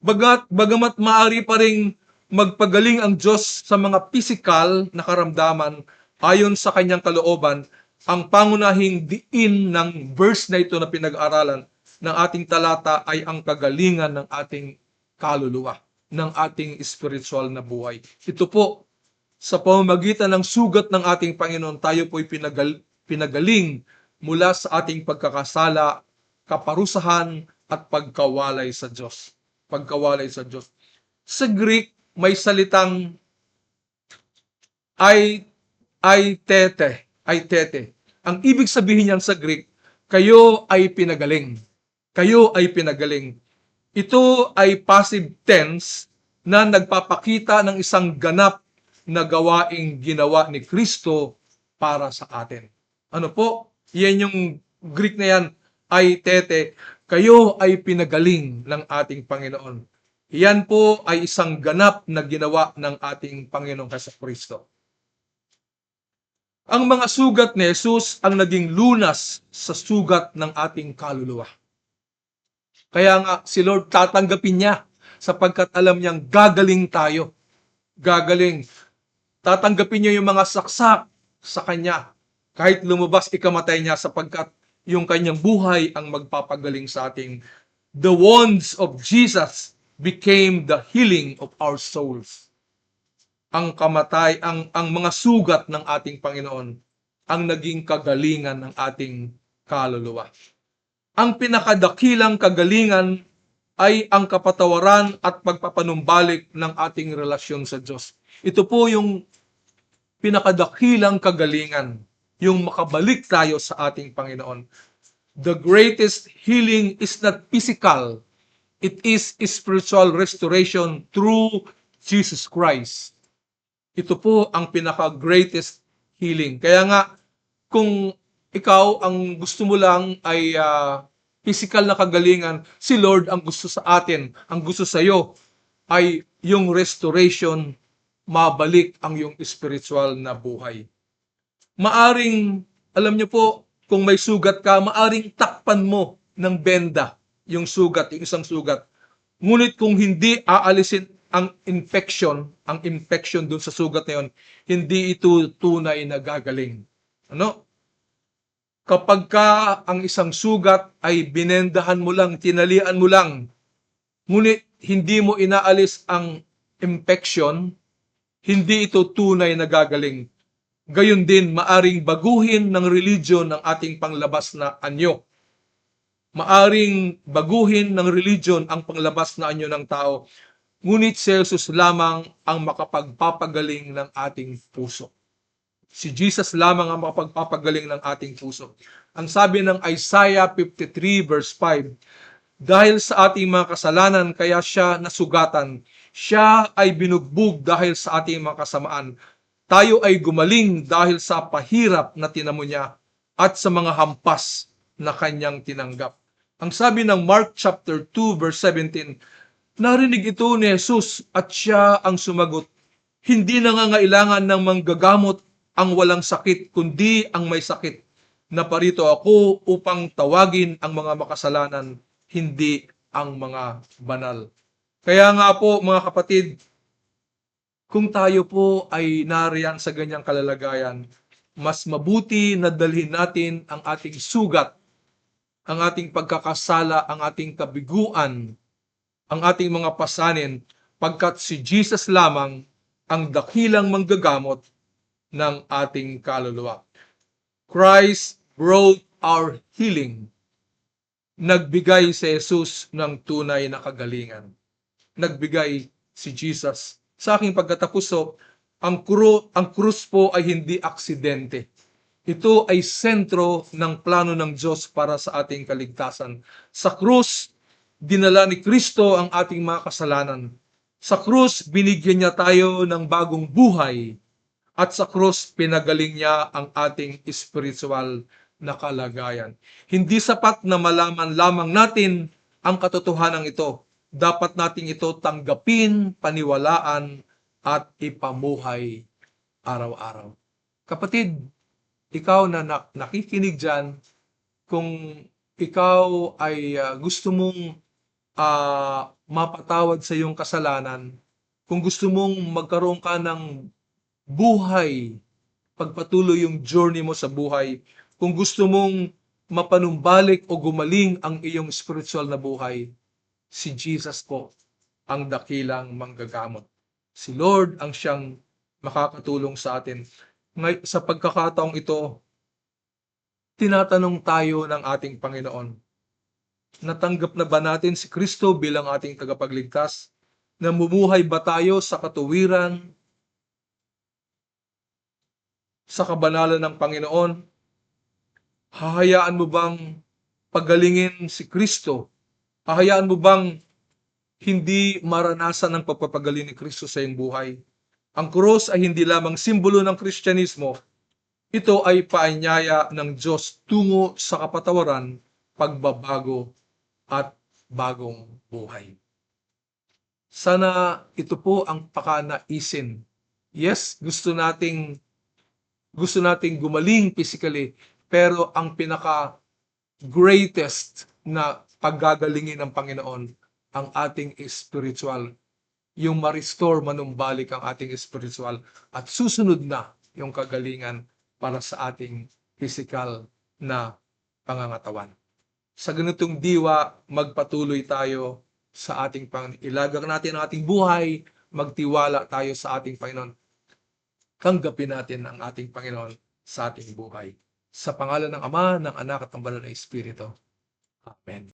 Bagamat maaari pa ring magpagaling ang Diyos sa mga physical na karamdaman ayon sa kanyang kalooban, ang pangunahing diin ng verse na ito na pinag-aralan ng ating talata ay ang kagalingan ng ating kaluluwa, ng ating spiritual na buhay. Ito po, sa pamamagitan ng sugat ng ating Panginoon, tayo po'y pinagaling mula sa ating pagkakasala, kaparusahan, at pagkawalay sa Diyos. Pagkawalay sa Diyos. Sa Greek, may salitang aitete. Ang ibig sabihin niyan sa Greek, kayo ay pinagaling. Kayo ay pinagaling. Ito ay passive tense na nagpapakita ng isang ganap na gawaing ginawa ni Kristo para sa atin. Ano po? Yan yung Greek na yan, aitete. Kayo ay pinagaling ng ating Panginoon. Yan po ay isang ganap na ginawa ng ating Panginoong Kristo. Ang mga sugat ni Jesus ang naging lunas sa sugat ng ating kaluluwa. Kaya nga si Lord tatanggapin niya sapagkat alam niyang gagaling tayo. Gagaling. Tatanggapin niya yung mga saksak sa Kanya. Kahit lumabas ikamatay niya sapagkat yung Kanyang buhay ang magpapagaling sa ating. The wounds of Jesus became the healing of our souls. Ang mga sugat ng ating Panginoon ang naging kagalingan ng ating kaluluwa. Ang pinakadakilang kagalingan ay ang kapatawaran at pagpapanumbalik ng ating relasyon sa Diyos. Ito po yung pinakadakilang kagalingan yung makabalik tayo sa ating Panginoon. The greatest healing is not physical. It is spiritual restoration through Jesus Christ. Ito po ang pinaka-greatest healing. Kaya nga, kung ikaw ang gusto mo lang ay physical na kagalingan, si Lord ang gusto sa atin, ang gusto sa iyo ay yung restoration, mabalik ang yung spiritual na buhay. Maaring, alam niyo po, kung may sugat ka, maaring takpan mo ng benda yung sugat, yung isang sugat. Ngunit kung hindi aalisin ang infection dun sa sugat na yun, hindi ito tunay na gagaling. Ano? Kapag ka ang isang sugat ay binendahan mo lang, tinalian mo lang, ngunit hindi mo inaalis ang infection, hindi ito tunay na gagaling. Gayon din, maaring baguhin ng religion ng ating panglabas na anyo. Maaring baguhin ng religion ang panglabas na anyo ng tao. Ngunit si Jesus lamang ang makapagpapagaling ng ating puso. Si Jesus lamang ang makapagpapagaling ng ating puso. Ang sabi ng Isaiah 53 verse 5, dahil sa ating mga kasalanan kaya siya nasugatan, siya ay binugbog dahil sa ating mga kasamaan. Tayo ay gumaling dahil sa pahirap na tinamo niya at sa mga hampas na kanyang tinanggap. Ang sabi ng Mark chapter 2 verse 17, narinig ito ni Jesus at siya ang sumagot, hindi nangangailangan ng manggagamot ang walang sakit, kundi ang may sakit. Naparito ako upang tawagin ang mga makasalanan, hindi ang mga banal. Kaya nga po mga kapatid, kung tayo po ay nariyan sa ganyang kalalagayan, mas mabuti na dalhin natin ang ating sugat, ang ating pagkakasala, ang ating kabiguan, ang ating mga pasanin, pagkat si Jesus lamang ang dakilang manggagamot ng ating kaluluwa. Christ brought our healing. Nagbigay si Jesus ng tunay na kagalingan. Nagbigay si Jesus. Sa aking pagkatapuso, ang krus po ay hindi aksidente. Ito ay sentro ng plano ng Diyos para sa ating kaligtasan. Sa krus, dinala ni Kristo ang ating mga kasalanan. Sa krus, binigyan niya tayo ng bagong buhay. At sa krus, pinagaling niya ang ating spiritual na kalagayan. Hindi sapat na malaman lamang natin ang katotohanan ito. Dapat nating ito tanggapin, paniwalaan, at ipamuhay araw-araw. Kapatid, ikaw na nakikinig dyan, kung ikaw ay gusto mong mapatawad sa iyong kasalanan, kung gusto mong magkaroon ka ng buhay, pagpatuloy yung journey mo sa buhay, kung gusto mong mapanumbalik o gumaling ang iyong spiritual na buhay, si Jesus po ang dakilang manggagamot. Si Lord ang siyang makakatulong sa atin. Sa pagkakataong ito, tinatanong tayo ng ating Panginoon, natanggap na ba natin si Kristo bilang ating tagapagligtas? Namumuhay ba tayo sa katuwiran, sa kabanalan ng Panginoon? Hahayaan mo bang pagalingin si Kristo? Hahayaan mo bang hindi maranasan ng pagpapagaling ni Kristo sa iyong buhay? Ang krus ay hindi lamang simbolo ng Kristyanismo. Ito ay paanyaya ng Diyos tungo sa kapatawaran, pagbabago, at bagong buhay. Sana ito po ang pakanaisin. Yes, gusto nating gumaling physically, pero ang pinaka-greatest na paggagalingin ng Panginoon, ang ating spiritual, yung ma-restore, manumbalik ang ating spiritual, at susunod na yung kagalingan para sa ating physical na pangangatawan. Sa ganitong diwa, magpatuloy tayo sa ating Panginoon. Ilagak natin ang ating buhay, magtiwala tayo sa ating Panginoon. Tanggapin natin ang ating Panginoon sa ating buhay. Sa pangalan ng Ama, ng Anak, at ng Banal na Espiritu. Amen.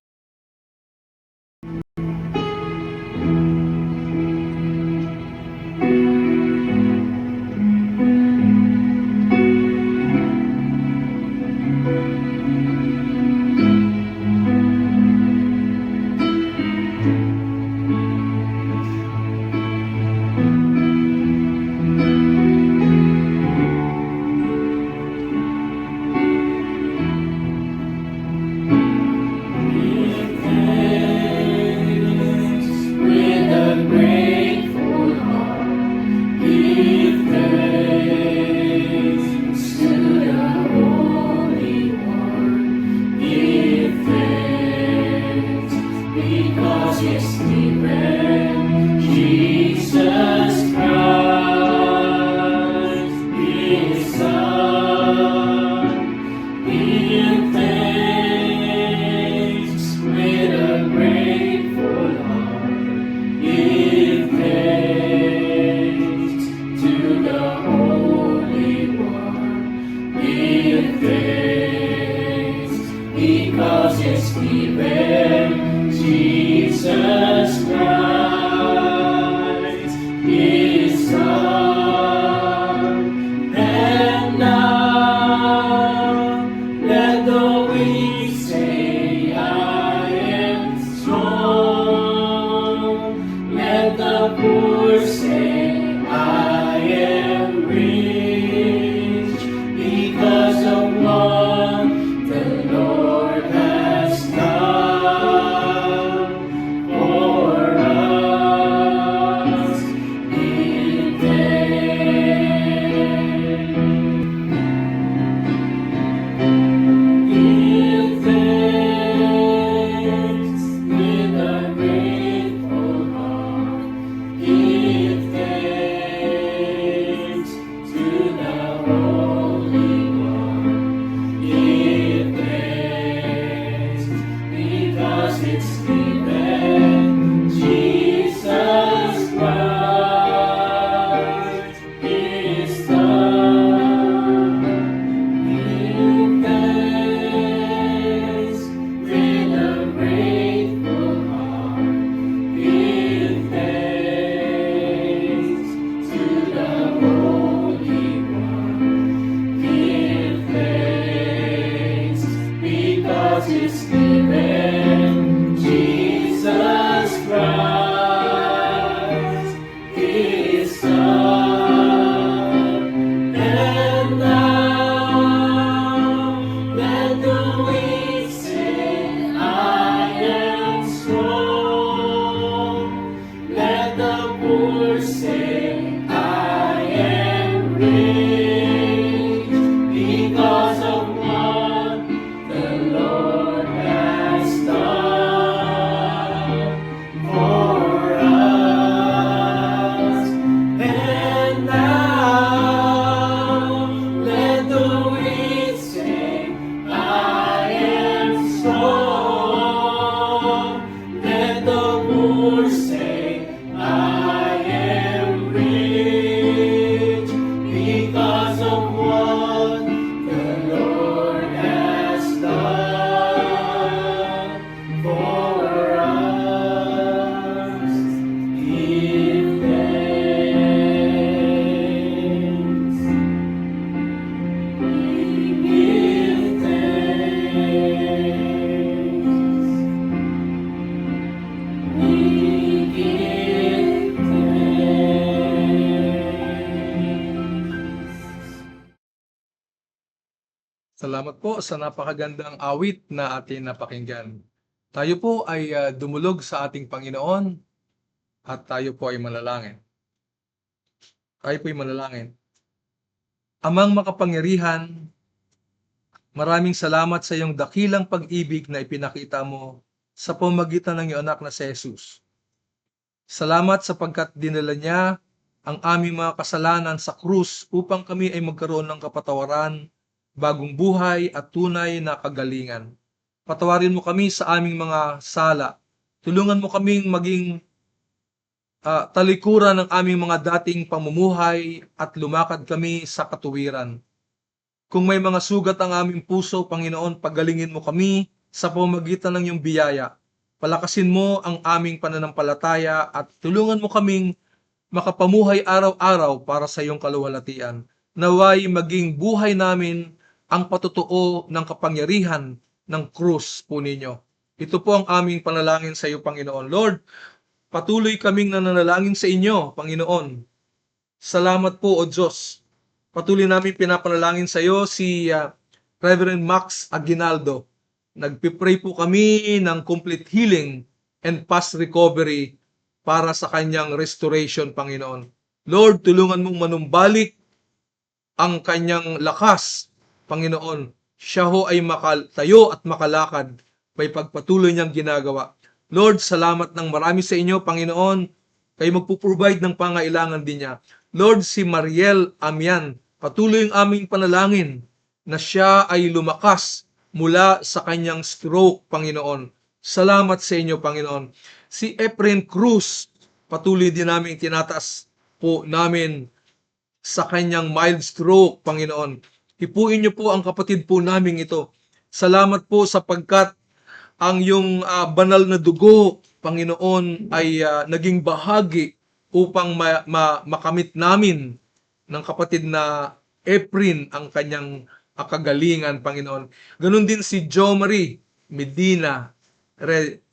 because it's given Jesus Christ, His Son. Give thanks with a grateful heart. Give thanks to the Holy One. Give thanks because it's given Jesus Christ, His Son. And now let the weak say, I am strong. Let the poor say, I am rich, because of what the Lord has done for us. Give thanks with a grateful heart. Give thanks to the Holy One. Give thanks because it's given Jesus Christ, His Son. Give thanks with a grateful heart. Give thanks to the Holy One. Give thanks because it's given Jesus Christ, His Son. And now let the weak say, I am strong. Let the poor say, I am rich, because of what the Lord has done for us. And now let the weak say, I am strong. Let the poor say, I am rich, because of what the Lord has done for us. Give thanks. We give thanks. We give thanks. Salamat po sa napakagandang awit na atin napakinggan. Tayo po ay dumulog sa ating Panginoon at tayo po ay manalangin. Tayo po ay manalangin. Amang makapangyarihan, maraming salamat sa iyong dakilang pag-ibig na ipinakita mo sa pamamagitan ng iyong anak na si Jesus. Salamat sapagkat dinala niya ang aming mga kasalanan sa krus upang kami ay magkaroon ng kapatawaran, bagong buhay at tunay na kagalingan. Patawarin mo kami sa aming mga sala. Tulungan mo kaming maging talikuran ng aming mga dating pamumuhay at lumakad kami sa katuwiran. Kung may mga sugat ang aming puso, Panginoon, pagalingin mo kami sa pamamagitan ng iyong biyaya. Palakasin mo ang aming pananampalataya at tulungan mo kaming makapamuhay araw-araw para sa iyong kaluwalhatian. Naway maging buhay namin ang patutuo ng kapangyarihan ng krus po ninyo. Ito po ang aming panalangin sa iyo, Panginoon. Lord, patuloy kaming nananalangin sa inyo, Panginoon. Salamat po, O Diyos. Patuloy namin pinapanalangin sa iyo si Reverend Max Aguinaldo. Nagpipray po kami ng complete healing and fast recovery para sa kanyang restoration, Panginoon. Lord, tulungan mong manumbalik ang kanyang lakas, Panginoon. Siya ho ay makatayo at makalakad may pagpatuloy niyang ginagawa. Lord, salamat ng marami sa inyo, Panginoon. Kayo magpo-provide ng pangailangan din niya. Lord, si Mariel Amian, patuloy ang aming panalangin na siya ay lumakas mula sa kanyang stroke, Panginoon. Salamat sa inyo, Panginoon. Si Efren Cruz, patuloy din namin tinataas po namin sa kanyang mild stroke, Panginoon. Hipuin niyo po ang kapatid po namin ito. Salamat po sapagkat ang yung banal na dugo, Panginoon, ay naging bahagi upang makamit namin ng kapatid na Efren ang kanyang kagalingan, Panginoon. Ganon din si Jo Marie Medina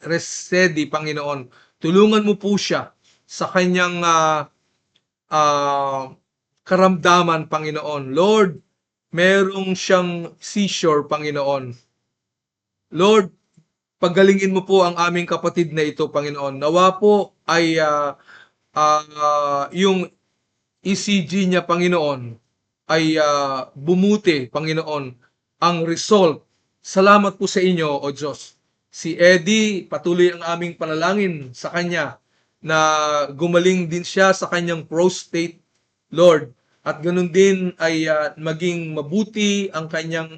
Resedi, Panginoon. Tulungan mo po siya sa kanyang karamdaman, Panginoon. Lord, merong siyang seizure, Panginoon. Lord, pagalingin mo po ang aming kapatid na ito, Panginoon. Nawa po ay yung ECG niya, Panginoon, ay bumuti, Panginoon, ang result. Salamat po sa inyo, O Diyos. Si Eddie, patuloy ang aming panalangin sa kanya na gumaling din siya sa kanyang prostate, Lord. At ganun din ay maging mabuti ang kanyang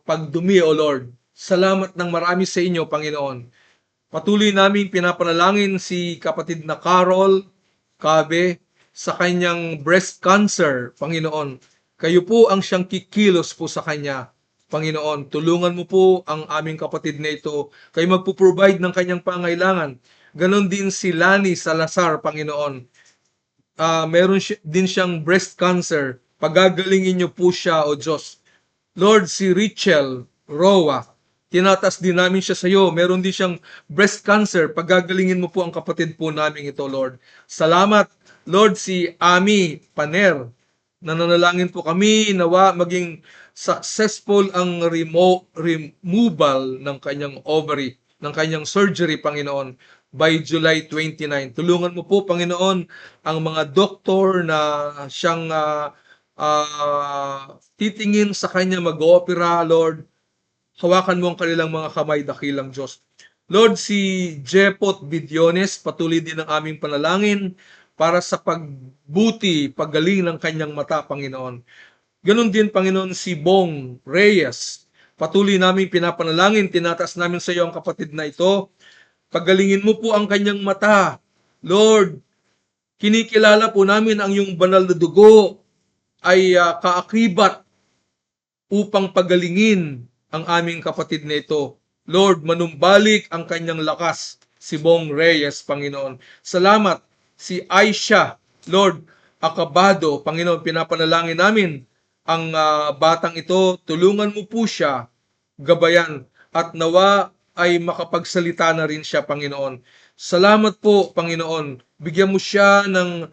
pagdumi, O Lord. Salamat ng marami sa inyo, Panginoon. Patuloy namin pinapanalangin si kapatid na Carol Cabe sa kanyang breast cancer, Panginoon. Kayo po ang siyang kikilos po sa kanya, Panginoon. Tulungan mo po ang aming kapatid na ito. Kayo magpo-provide ng kanyang pangailangan. Ganon din si Lani Salazar, Panginoon. Meron din siyang breast cancer. Pagagalingin niyo po siya, O Diyos. Lord, si Richel Roa, tinatas din namin siya sa iyo. Meron din siyang breast cancer. Pagagalingin mo po ang kapatid po namin ito, Lord. Salamat, Lord, si Ami Paner. Nananalangin po kami nawa maging successful ang removal ng kanyang ovary, ng kanyang surgery, Panginoon, by July 29. Tulungan mo po, Panginoon, ang mga doktor na siyang titingin sa kanya mag-opera, Lord. Hawakan mo ang kanilang mga kamay, dakilang Diyos. Lord, si Jepot Bidyones, patuloy din ang aming panalangin para sa pagbuti, paggaling ng kanyang mata, Panginoon. Ganon din, Panginoon, si Bong Reyes. Patuloy namin pinapanalangin, tinatas namin sa iyo ang kapatid na ito. Paggalingin mo po ang kanyang mata. Lord, kinikilala po namin ang iyong banal na dugo ay kaakibat upang pagalingin ang aming kapatid na ito. Lord, manumbalik ang kanyang lakas, si Bong Reyes, Panginoon. Salamat, si Aisha, Lord, Acabado, Panginoon, pinapanalangin namin ang batang ito. Tulungan mo po siya, gabayan, at nawa ay makapagsalita na rin siya, Panginoon. Salamat po, Panginoon. Bigyan mo siya ng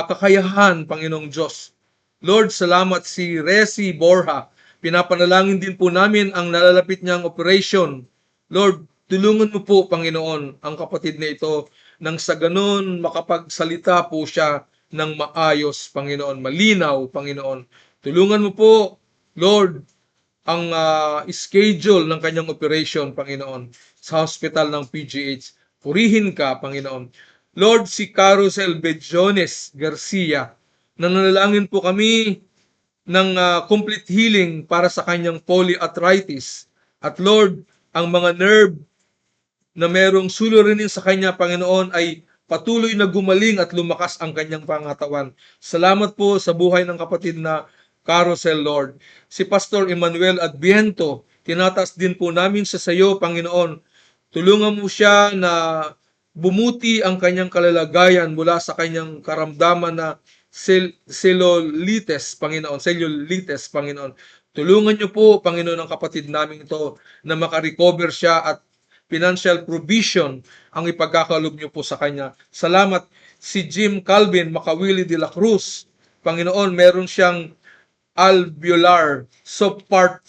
kakayahan, Panginoong Diyos. Lord, salamat si Resi Borja. Pinapanalangin din po namin ang nalalapit niyang operation. Lord, tulungan mo po, Panginoon, ang kapatid na ito nang sa ganun makapagsalita po siya ng maayos, Panginoon, malinaw, Panginoon. Tulungan mo po, Lord, ang schedule ng kanyang operation, Panginoon, sa hospital ng PGH. Purihin ka, Panginoon. Lord, si Carosel Bejones Garcia, nananalangin po kami ng complete healing para sa kanyang polyarthritis. At Lord, ang mga nerve na merong suliranin sa kanya, Panginoon, ay patuloy na gumaling at lumakas ang kanyang pangatawan. Salamat po sa buhay ng kapatid na Carosel, Lord. Si Pastor Emmanuel Adviento, tinatas din po namin sa sayo, Panginoon. Tulungan mo siya na bumuti ang kanyang kalalagayan mula sa kanyang karamdaman na cellulitis, Panginoon. Cellulitis, Panginoon. Tulungan niyo po, Panginoon, ang kapatid namin ito na makarecover siya at financial provision ang ipagkakalob niyo po sa kanya. Salamat. Si Jim Calvin Makawili de la Cruz, Panginoon, meron siyang alveolar subpart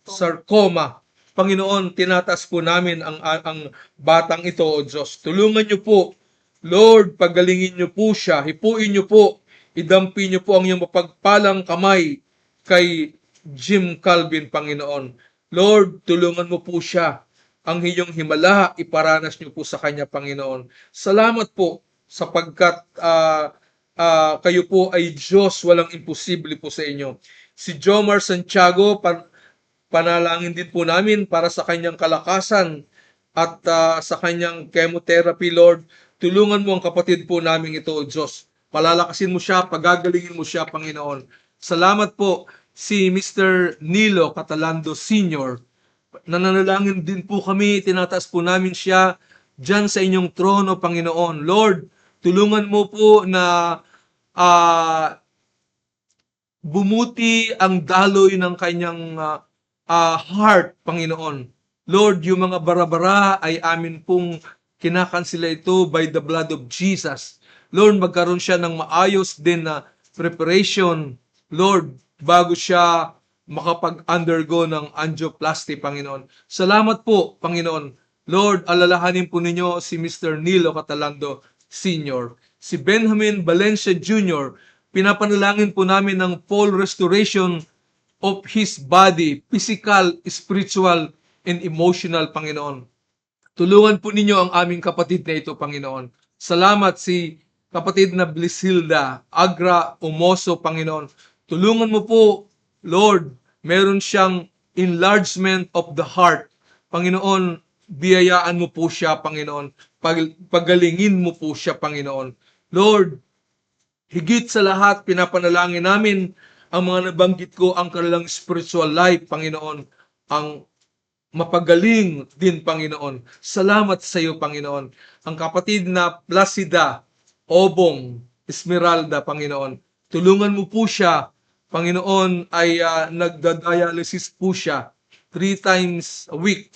sarcoma. Panginoon, tinatas po namin ang batang ito, O Diyos. Tulungan niyo po, Lord, pagalingin niyo po siya, hipuin niyo po, idampi niyo po ang iyong mapagpalang kamay kay Jim Calvin, Panginoon. Lord, tulungan mo po siya ang iyong himala, iparanas niyo po sa kanya, Panginoon. Salamat po sapagkat kayo po ay Diyos, walang imposible po sa inyo. Si Jomar Santiago, panalangin din po namin para sa kanyang kalakasan at sa kanyang chemotherapy, Lord. Tulungan mo ang kapatid po namin ito, O Diyos. Palalakasin mo siya, pagagalingin mo siya, Panginoon. Salamat po si Mr. Nilo Catalando Sr. Nananalangin din po kami, tinataas po namin siya dyan sa inyong trono, Panginoon. Lord, tulungan mo po na bumuti ang daloy ng kanyang heart, Panginoon. Lord, yung mga bara-bara ay amin pong kinakansela ito by the blood of Jesus. Lord, magkaroon siya ng maayos din na preparation, Lord, bago siya makapag-undergo ng angioplasty, Panginoon. Salamat po, Panginoon. Lord, alalahanin po ninyo si Mr. Nilo Catalando Sr., si Benjamin Valencia Jr., pinapanalangin po namin ng full restoration of his body, physical, spiritual, and emotional, Panginoon. Tulungan po ninyo ang aming kapatid na ito, Panginoon. Salamat si kapatid na Blisilda Agra Umoso, Panginoon. Tulungan mo po, Lord, meron siyang enlargement of the heart. Panginoon, biyayaan mo po siya, Panginoon. Pagalingin mo po siya, Panginoon. Lord, higit sa lahat, pinapanalangin namin ang mga nabanggit ko, ang kanilang spiritual life, Panginoon, ang mapagaling din, Panginoon. Salamat sa iyo, Panginoon. Ang kapatid na Placida Obong Esmeralda, Panginoon, tulungan mo po siya, Panginoon, ay nagda-dialysis po siya 3 times a week.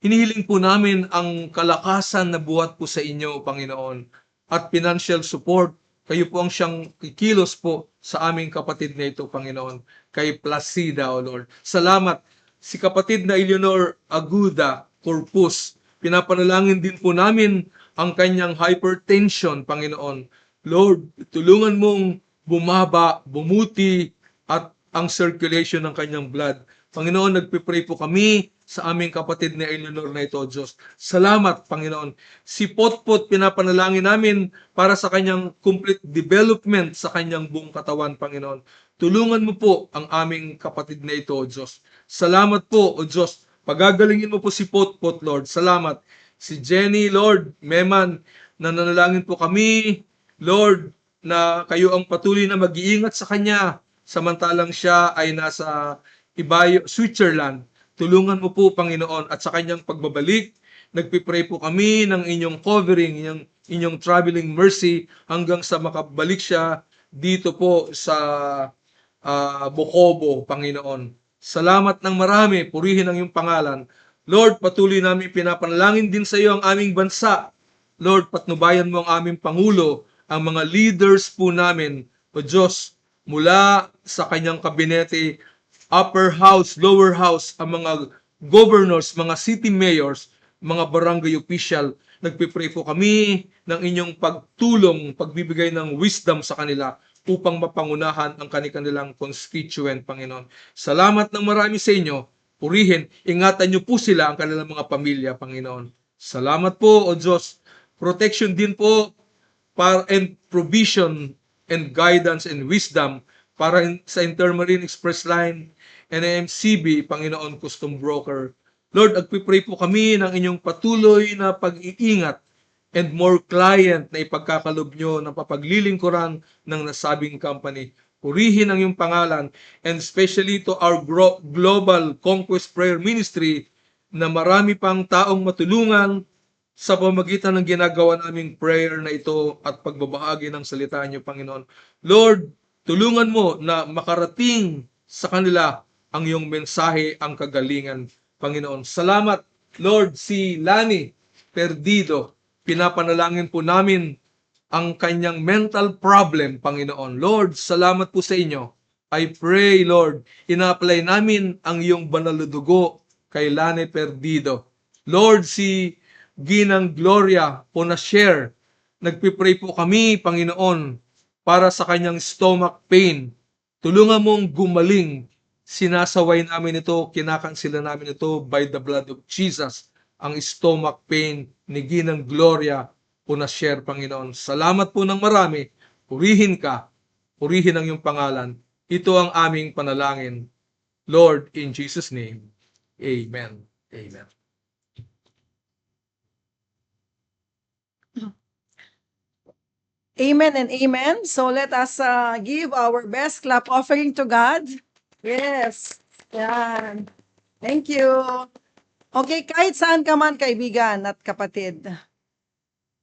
Hinihiling po namin ang kalakasan na buhat po sa inyo, Panginoon, at financial support. Kayo po ang siyang kikilos po sa aming kapatid na ito, Panginoon, kay Placida, O Lord. Salamat. Si kapatid na Eleanor Aguda Corpus, pinapanalangin din po namin ang kanyang hypertension, Panginoon. Lord, tulungan mong bumaba, bumuti, at ang circulation ng kanyang blood. Panginoon, nagpipray po kami sa aming kapatid na Eleanor na ito, Diyos. Salamat, Panginoon. Si Potpot, pinapanalangin namin para sa kanyang complete development sa kanyang buong katawan, Panginoon. Tulungan mo po ang aming kapatid na ito, Diyos. Salamat po, O Diyos. Pagagalingin mo po si Potpot, Lord. Salamat. Si Jenny, Lord, Meman, nananalangin po kami, Lord, na kayo ang patuloy na mag-iingat sa kanya, samantalang siya ay nasa Ibayo, Switzerland. Tulungan mo po, Panginoon, at sa kanyang pagbabalik, nagpipray po kami ng inyong covering, inyong traveling mercy hanggang sa makabalik siya dito po sa Bocobo, Panginoon. Salamat ng marami, purihin ang iyong pangalan. Lord, patuloy namin pinapanalangin din sa iyo ang aming bansa. Lord, patnubayan mo ang aming Pangulo, ang mga leaders po namin, O Diyos, mula sa kanyang kabinete, upper house, lower house, ang mga governors, mga city mayors, mga barangay official, nagpipray po kami ng inyong pagtulong, pagbibigay ng wisdom sa kanila upang mapangunahan ang kanilang constituent, Panginoon. Salamat ng marami sa inyo. Purihin, ingatan niyo po sila, ang kanilang mga pamilya, Panginoon. Salamat po, O Diyos. Protection din po and provision and guidance and wisdom para sa Intermarine Express Line, NAMCB, Panginoon Custom Broker. Lord, agpipray po kami ng inyong patuloy na pag-iingat and more client na ipagkakalob nyo ng papaglilingkuran ng nasabing company. Purihin ang iyong pangalan, and especially to our Global Conquest Prayer Ministry na marami pang taong matulungan sa pamagitan ng ginagawa naming prayer na ito at pagbabahagi ng salita niyo, Panginoon. Lord, tulungan mo na makarating sa kanila ang iyong mensahe, ang kagalingan, Panginoon. Salamat, Lord, si Lani Perdido. Pinapanalangin po namin ang kanyang mental problem, Panginoon. Lord, salamat po sa inyo. I pray, Lord, ina-apply namin ang iyong banal na dugo kay Lani Perdido. Lord, si Ginang Gloria Ponasher, nagpipray po kami, Panginoon, para sa kanyang stomach pain. Tulungan mong gumaling. Sinasaway namin ito, kinakansila namin ito by the blood of Jesus. ang stomach pain ni Ginang Gloria Punasher, Panginoon. Salamat po ng marami. Purihin ka. Purihin ang iyong pangalan. Ito ang aming panalangin. Lord, in Jesus' name. Amen. Amen. Amen and amen. So let us give our best clap offering to God. Yes. Yan. Thank you. Okay, kahit saan ka man, kaibigan at kapatid,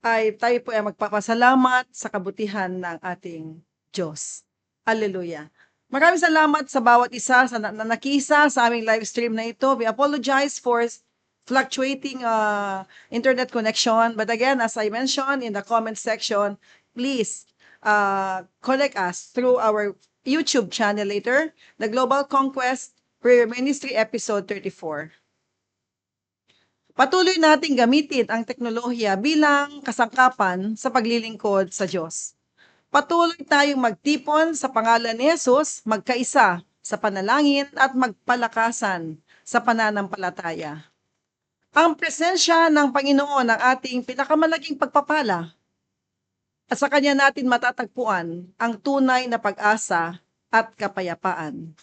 ay tayo po ay magpapasalamat sa kabutihan ng ating Diyos. Hallelujah. Maraming salamat sa bawat isa sa na nakisa sa aming live stream na ito. We apologize for fluctuating internet connection. But again, as I mentioned in the comment section, please connect us through our YouTube channel later, the Global Conquest Prayer Ministry Episode 34. Patuloy nating gamitin ang teknolohiya bilang kasangkapan sa paglilingkod sa Diyos. Patuloy tayong magtipon sa pangalan ni Jesus, magkaisa sa panalangin at magpalakasan sa pananampalataya. Ang presensya ng Panginoon ang ating pinakamalaking pagpapala at sa Kanya natin matatagpuan ang tunay na pag-asa at kapayapaan.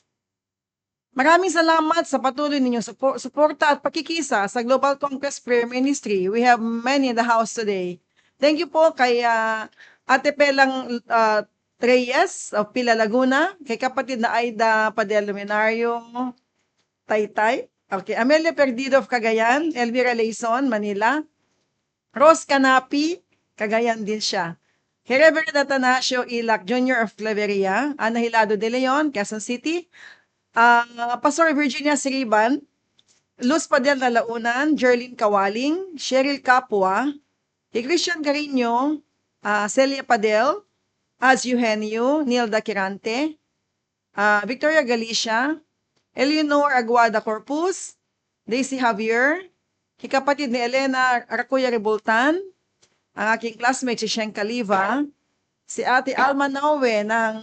Maraming salamat sa patuloy ninyong suporta at pakikisa sa Global Conquest Prayer Ministry. We have many in the house today. Thank you po kay Ate Pelang Reyes of Pila Laguna, kay kapatid na Aida Padel Luminario, Taytay, okay, Amelia Perdido of Cagayan, Elvira Leison, Manila, Rose Canapi, Cagayan din siya. Kay Reverend Atanasio Ilac Jr. of Claveria, Ana Hilado de Leon, Quezon City, Pastor Virginia Siriban, Luz Padel Nalaunan, Jerlyn Kawaling, Cheryl Capua, kay Christian Carino, Celia Padel, Az Eugenio, Nilda Kirante, Victoria Galicia, Eleanor Aguada Corpus, Daisy Javier, kay kapatid ni Elena Aracuya Rebultan, ang aking classmate si Shen Caliva, si Ate Alma Naue ng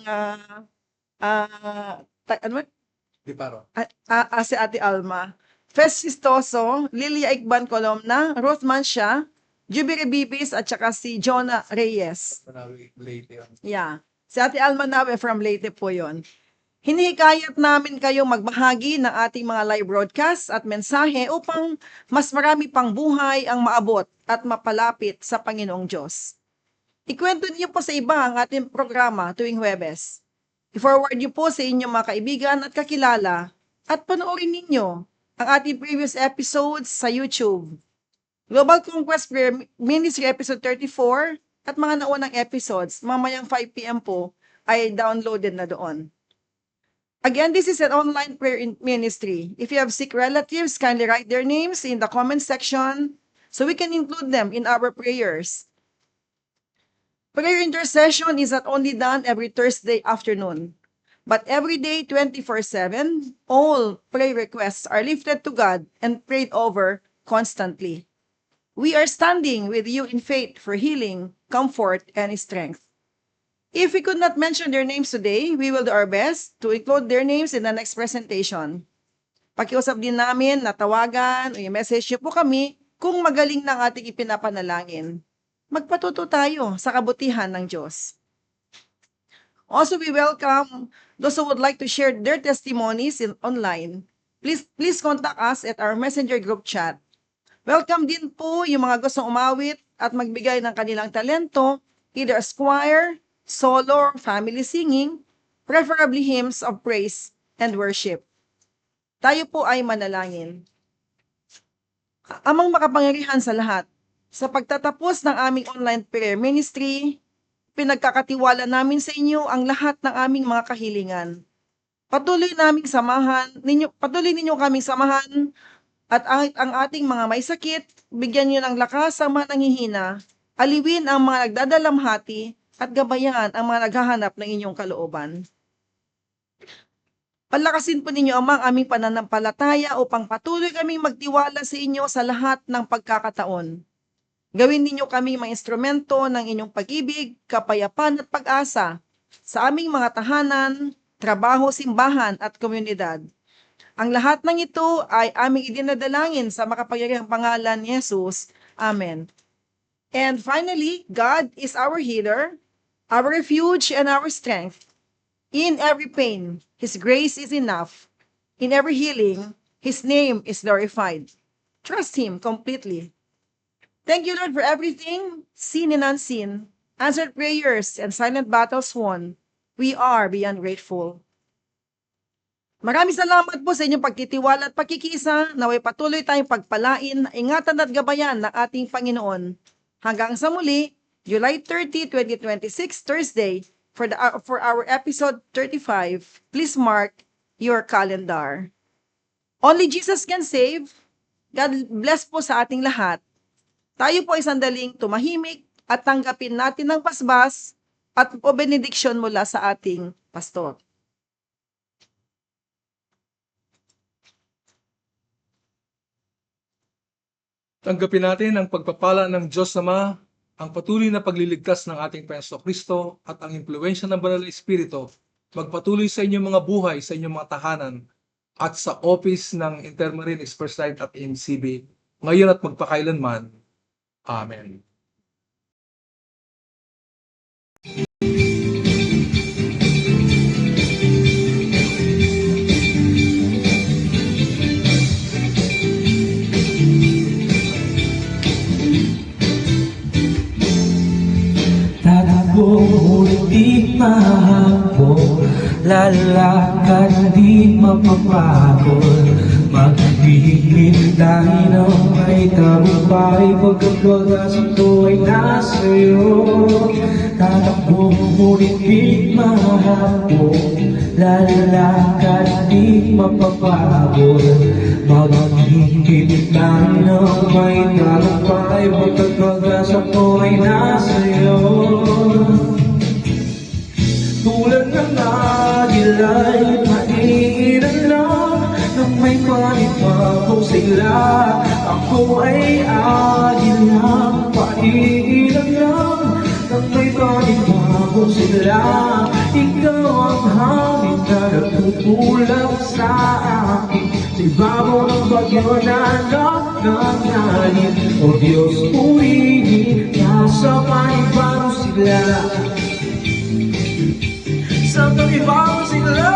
Di paro. si Ate Alma, Fes Sistoso, Lilia Ikban Colomna, Ruth Mansha, Jubilee Bibis at saka si Jonah Reyes. Late yun. Yeah. Si Ate Alma Nawe from Leyte po yun. Hinihikayat namin kayong magbahagi ng ating mga live broadcast at mensahe upang mas marami pang buhay ang maabot at mapalapit sa Panginoong Diyos. Ikwento niyo po sa iba ang ating programa tuwing Huwebes. I-forward niyo po sa inyong mga kaibigan at kakilala at panoorin ninyo ang ating previous episodes sa YouTube. Global Conquest Prayer Ministry Episode 34 at mga naunang episodes, mamayang 5 p.m. po, ay downloaded na doon. Again, this is an online prayer ministry. If you have sick relatives, kindly write their names in the comment section so we can include them in our prayers. Prayer intercession is not only done every Thursday afternoon, but every day 24/7, all prayer requests are lifted to God and prayed over constantly. We are standing with you in faith for healing, comfort, and strength. If we could not mention their names today, we will do our best to include their names in the next presentation. Pakiusap din namin na tawagan o i-message niyo po kami kung magaling ng ating ipinapanalangin. Magpatuto tayo sa kabutihan ng Diyos. Also, we welcome those who would like to share their testimonies online. Please contact us at our messenger group chat. Welcome din po yung mga gustong umawit at magbigay ng kanilang talento, either as choir, solo, or family singing, preferably hymns of praise and worship. Tayo po ay manalangin. Amang makapangyarihan sa lahat, sa pagtatapos ng aming online prayer ministry, pinagkakatiwala namin sa inyo ang lahat ng aming mga kahilingan. Patuloy ninyo kaming samahan at ang ating mga may sakit, bigyan niyo ng lakas ang mga nanghihina, aliwin ang mga nagdadalamhati, at gabayan ang mga naghahanap ng inyong kalooban. Palakasin po ninyo ang aming pananampalataya upang patuloy kaming magtiwala sa inyo sa lahat ng pagkakataon. Gawin ninyo kaming mga instrumento ng inyong pag-ibig, kapayapaan at pag-asa sa aming mga tahanan, trabaho, simbahan at komunidad. Ang lahat ng ito ay aming idinadalangin sa makapangyarihang pangalan ni Jesus. Amen. And finally, God is our healer, our refuge, and our strength. In every pain, His grace is enough. In every healing, His name is glorified. Trust Him completely. Thank you, Lord, for everything, seen and unseen, answered prayers, and silent battles won. We are beyond grateful. Maraming salamat po sa inyong pagtitiwala at pagkikisa. Naway patuloy tayong pagpalain, ingatan at gabayan ng ating Panginoon. Hanggang sa muli, July 30, 2026, Thursday, for our episode 35. Please mark your calendar. Only Jesus can save. God bless po sa ating lahat. Tayo po ay sandaling tumahimik at tanggapin natin ng pasbas at o benediksyon mula sa ating pastor. Tanggapin natin ang pagpapala ng Diyos Ama, ang patuloy na pagliligtas ng ating Panginoong Kristo at ang impluwensya ng Banal na Espiritu magpatuloy sa inyong mga buhay, sa inyong mga tahanan at sa office ng Intermarine Express Line at MCB ngayon at magpakailanman. Amen. Tatakbo ngunit di mahapon, lalakad di mapapagod, maghihintay ng may tagumpay pagkat wagas ito ay nasa iyo. Tatakbo ngunit di mahapon, lalakad di mapapagod, maghihintay ng may tagumpay pagkat wagas ito ay nasa iyo. Tulad ng agila'y mainan lang nang may panipagong sila. Ako ay agilang mainan lang nang may panipagong sila. Ikaw ang hangin na nagtutulak sa akin sa ibabaw ng bagyo na nangangalit. O Diyos, purihin ka sa panipagong sila. Sa panibang sila.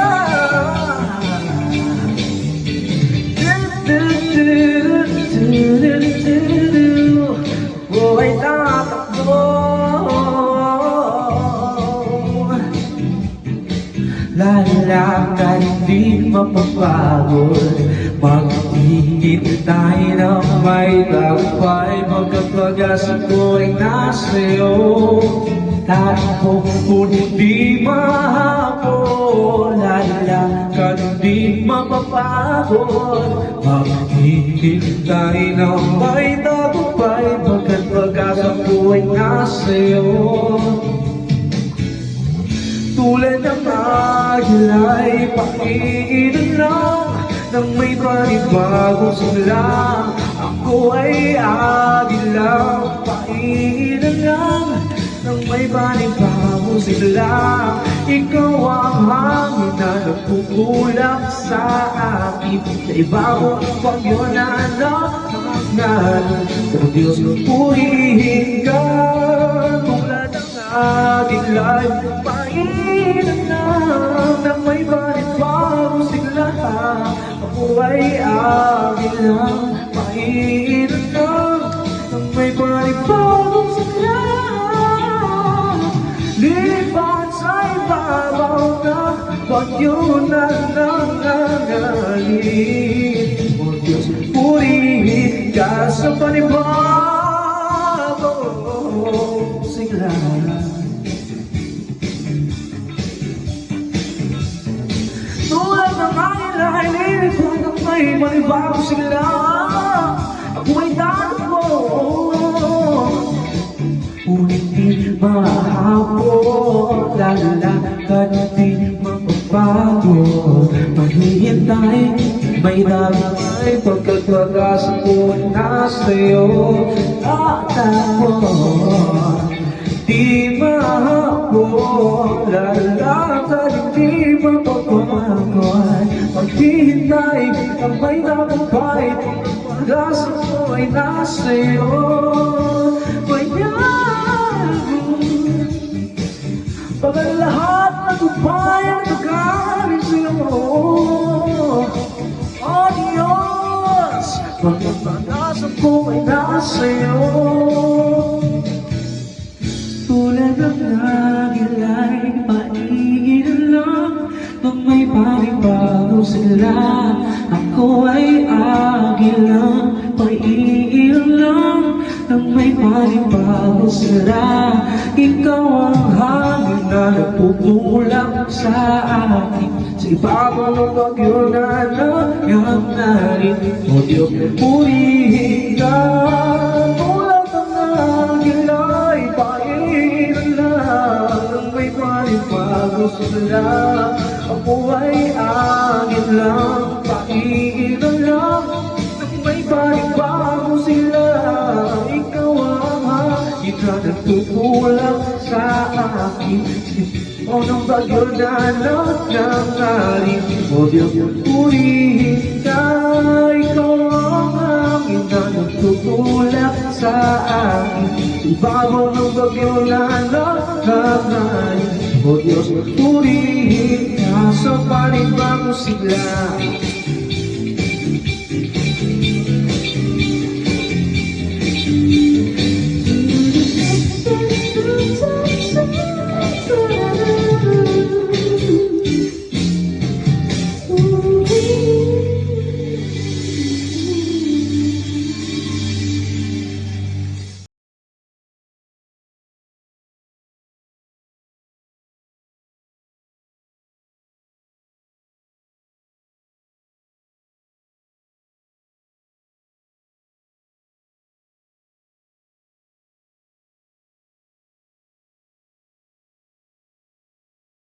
O ay tatakbo, lalakad di mapapagod, maghihintay ng may tagumpay pagkat wagas ko ay nasa iyo. Tatakbo ngunit di mahapon, lalakad di mapapagod, maghihintay ng may tagumpay pagkat wagas ko ay nasa iyo. Tulad ng agila'y paiinan lang nang may panibagong sila. Ako ay agilang paiinan lang nang may panibagong sila. Ikaw ang hangin na nagpupulak sa akin sa ibabaw ng bagyo na nangangalit. O Diyos, purihin ka. Tulad ng agila'y paiinan lang nang may panibagong sila. Ako ay agilang paiinan lang nang may panibagong sila. Lipat sa ibabaw na bagyo na nangangalit. O Diyos, purihin ka sa panibagong sigla. Tulad ng agila'y lilipad ng may panibagong sigla. Ako ay tatakbo, ngunit di mahapon, lalakad di mapapagod, maghihintay may damay pagkat wagas ko nasa iyo. Tatakbo, Di mahapon, lalakad, hindi mapapagod. Maghihintay, ang may nakapay, pag-asa ko ay nasa'yo. Pag ang lahat ng upay ang nagaling sa'yo, oh Diyos, pag ang pag-asa ko ay nasa'yo. Tulad ng nagilay, paiilan lang, pag may panibago sila, ako ay agilang, paiilan lang, nang may panibago sila. Ikaw ang hangin na nagpupulak sa akin, sa ibabaw ng bagyo na nangyayari. O Diyos, purihin ka. Tulad ng nagilay, paiilan lang, nang may panibago sila, ako ay agin lang, paiilan lang, nang may panibago sila. Ikaw ang hangin na nagtutulak sa akin, o ng bagyo na nangyari. O Diyos, purihin ka. Ikaw ang hangin na nagtutulak sa akin, ibabaw ng bagyo na nangyari. O Diyos, purihin ka sa panibago sila.